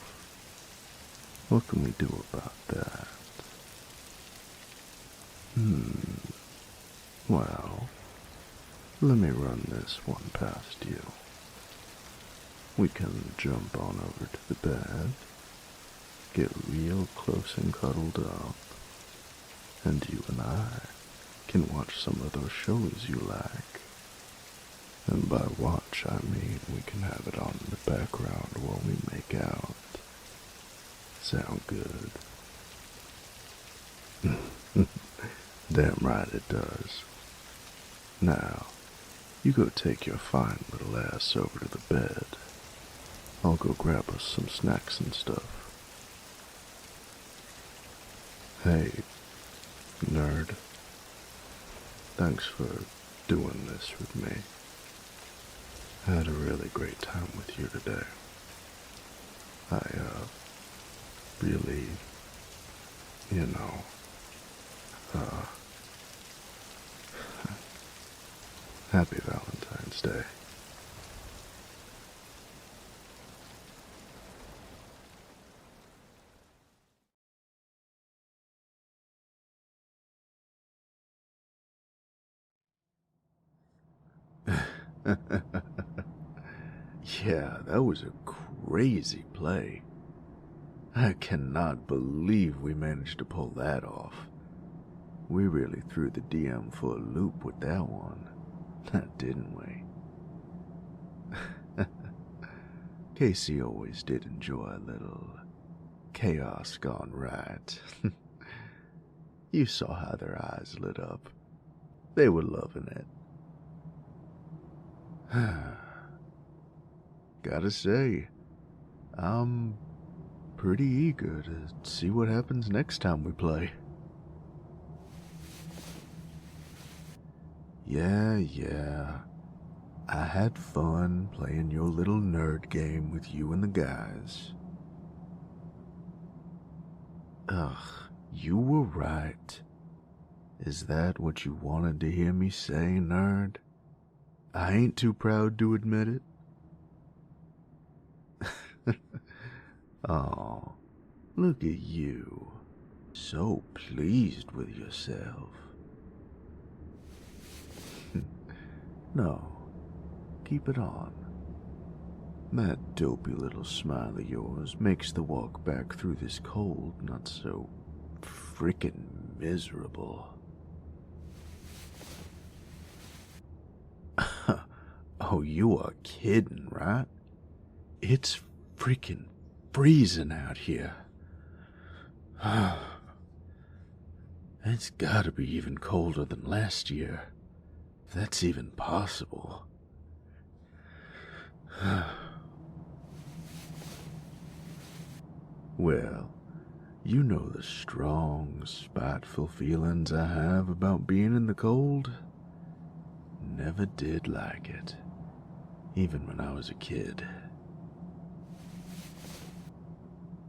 What can we do about that? Well, let me run this one past you. We can jump on over to the bed, get real close and cuddled up, and you and I can watch some of those shows you like. And by watch, I mean we can have it on in the background while we make out. Sound good? Damn right it does. Now, you go take your fine little ass over to the bed. I'll go grab us some snacks and stuff. Hey, nerd. Thanks for doing this with me. I had a really great time with you today. I, really, you know, happy Valentine's Day. Yeah, that was a crazy play. I cannot believe we managed to pull that off. We really threw the DM for a loop with that one, didn't we? Casey always did enjoy a little chaos gone right. You saw how their eyes lit up. They were loving it. Gotta say, I'm pretty eager to see what happens next time we play. Yeah. I had fun playing your little nerd game with you and the guys. Ugh, you were right. Is that what you wanted to hear me say, nerd? I ain't too proud to admit it. Oh, look at you. So pleased with yourself. No, keep it on. That dopey little smile of yours makes the walk back through this cold not so frickin' miserable. Oh, you are kidding, right? It's freaking freezing out here. It's gotta be even colder than last year, if that's even possible. Well, you know the strong, spiteful feelings I have about being in the cold. Never did like it, even when I was a kid.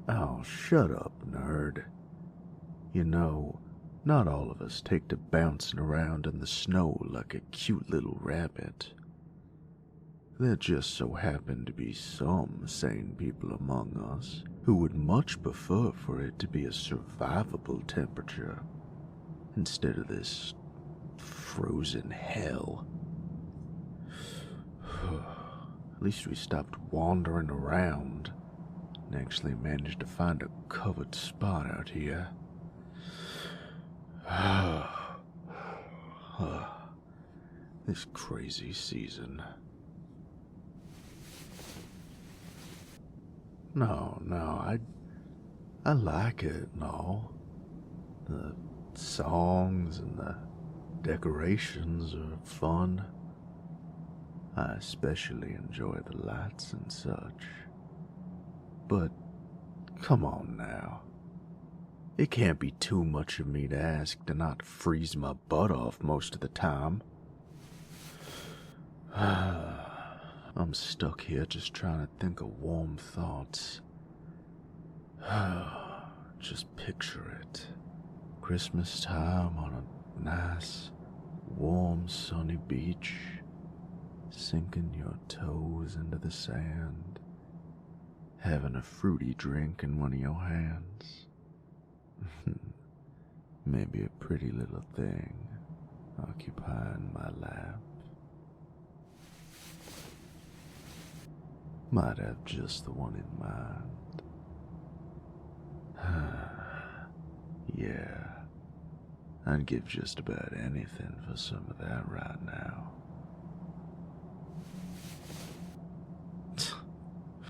Oh, shut up, nerd. You know, not all of us take to bouncing around in the snow like a cute little rabbit. There just so happen to be some sane people among us who would much prefer for it to be a survivable temperature instead of this frozen hell. At least we stopped wandering around and actually managed to find a covered spot out here. This crazy season. No, I like it and all. The songs and the decorations are fun. I especially enjoy the lights and such. But come on now. It can't be too much of me to ask to not freeze my butt off most of the time. I'm stuck here just trying to think of warm thoughts. Just picture it. Christmas time on a nice, warm, sunny beach, sinking your toes into the sand, having a fruity drink in one of your hands. Maybe a pretty little thing occupying my lap. Might have just the one in mind. Yeah, I'd give just about anything for some of that right now.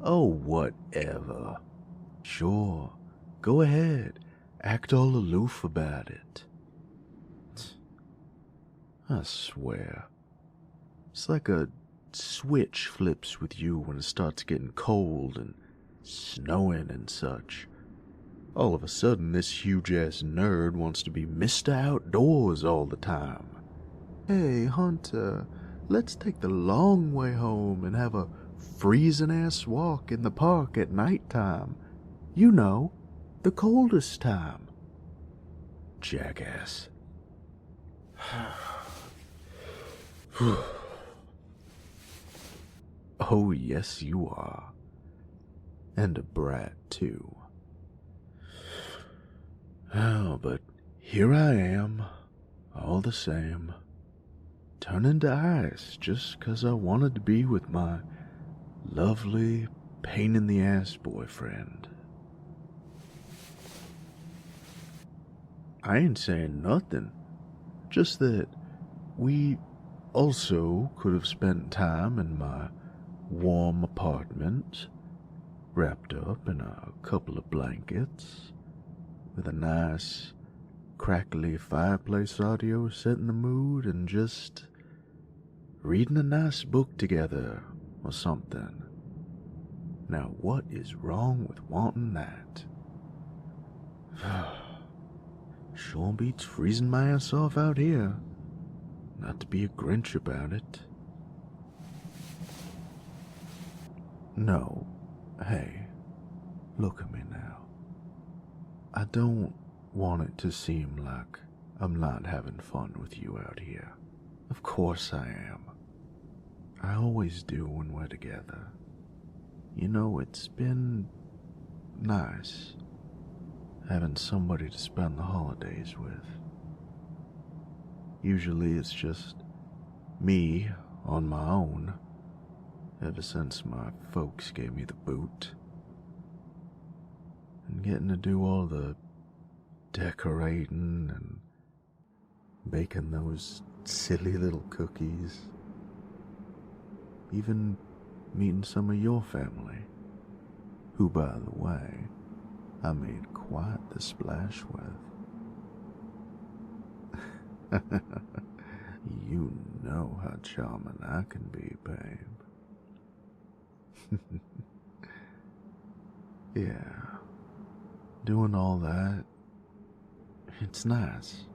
Oh, whatever. Sure, go ahead. Act all aloof about it. I swear, it's like a switch flips with you when it starts getting cold and snowing and such. All of a sudden, this huge-ass nerd wants to be Mr. Outdoors all the time. Hey, Hunter, let's take the long way home and have a freezing-ass walk in the park at nighttime. You know, the coldest time. Jackass. Oh, yes, you are. And a brat, too. Oh, but here I am, all the same, turning to ice just 'cause I wanted to be with my lovely, pain-in-the-ass boyfriend. I ain't saying nothing, just that we also could have spent time in my warm apartment, wrapped up in a couple of blankets, with a nice, crackly fireplace audio setting the mood, and just reading a nice book together or something. Now, what is wrong with wanting that? Sure beats freezing my ass off out here. Not to be a Grinch about it. No, hey, look at me now. I don't want it to seem like I'm not having fun with you out here. Of course I am. I always do when we're together. You know, it's been nice having somebody to spend the holidays with. Usually it's just me on my own, ever since my folks gave me the boot. And getting to do all the decorating and baking those silly little cookies. Even meeting some of your family, who, by the way, I made quite the splash with. You know how charming I can be, babe. Yeah, doing all that, it's nice.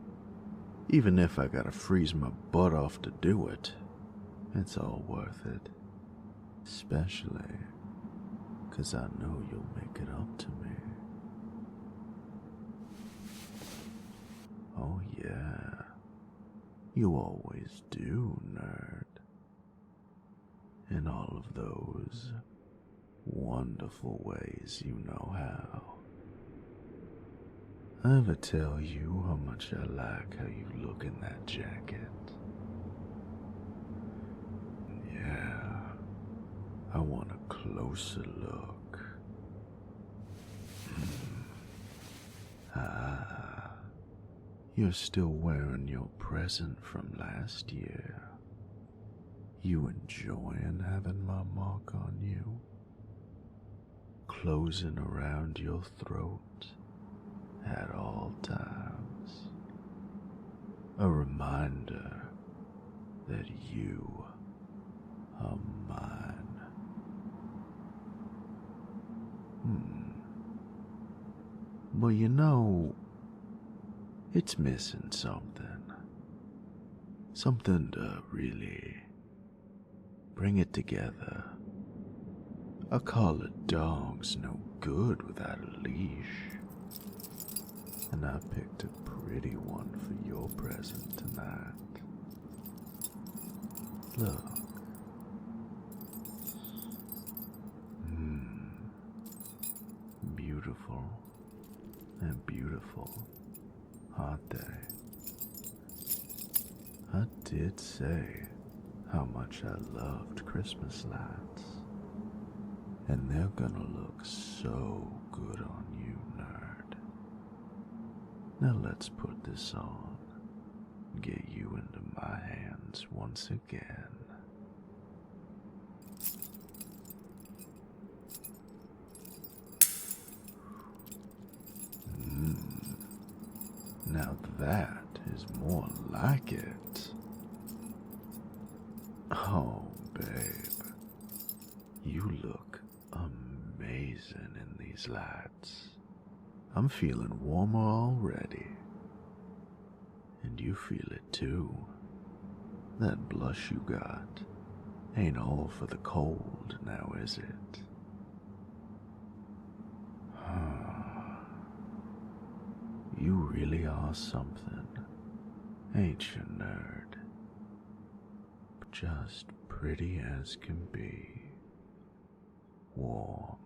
Even if I gotta freeze my butt off to do it, it's all worth it. Especially 'cause I know you'll make it up to me. Oh yeah, you always do, nerd. In all of those wonderful ways you know how. I ever tell you how much I like how you look in that jacket? Yeah, I want a closer look. You're still wearing your present from last year. You enjoying having my mark on you? Closing around your throat at all times. A reminder that you are mine. Well, you know, it's missing something. Something to really bring it together. I call a dog's no good without a leash. And I picked a pretty one for your present tonight. Look. beautiful, aren't they? I did say how much I loved Christmas lights, and they're gonna look so good on you, nerd. Now let's put this on, get you into my hands once again. Now that is more like it. Oh, babe, you look amazing in these lights. I'm feeling warmer already. And you feel it too. That blush you got ain't all for the cold now, is it? You really are something, ain't you, nerd? Just pretty as can be. Warm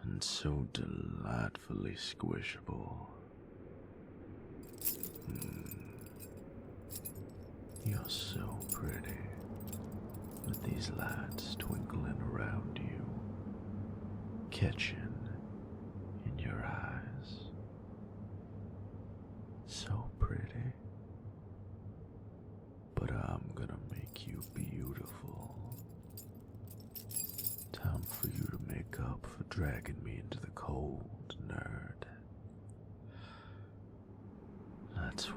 and so delightfully squishable. You're so pretty, with these lights twinkling around you, catching in your eyes. So pretty. But I'm gonna make you beautiful. Time for you to make up for dragging me into the cold, nerd. Let's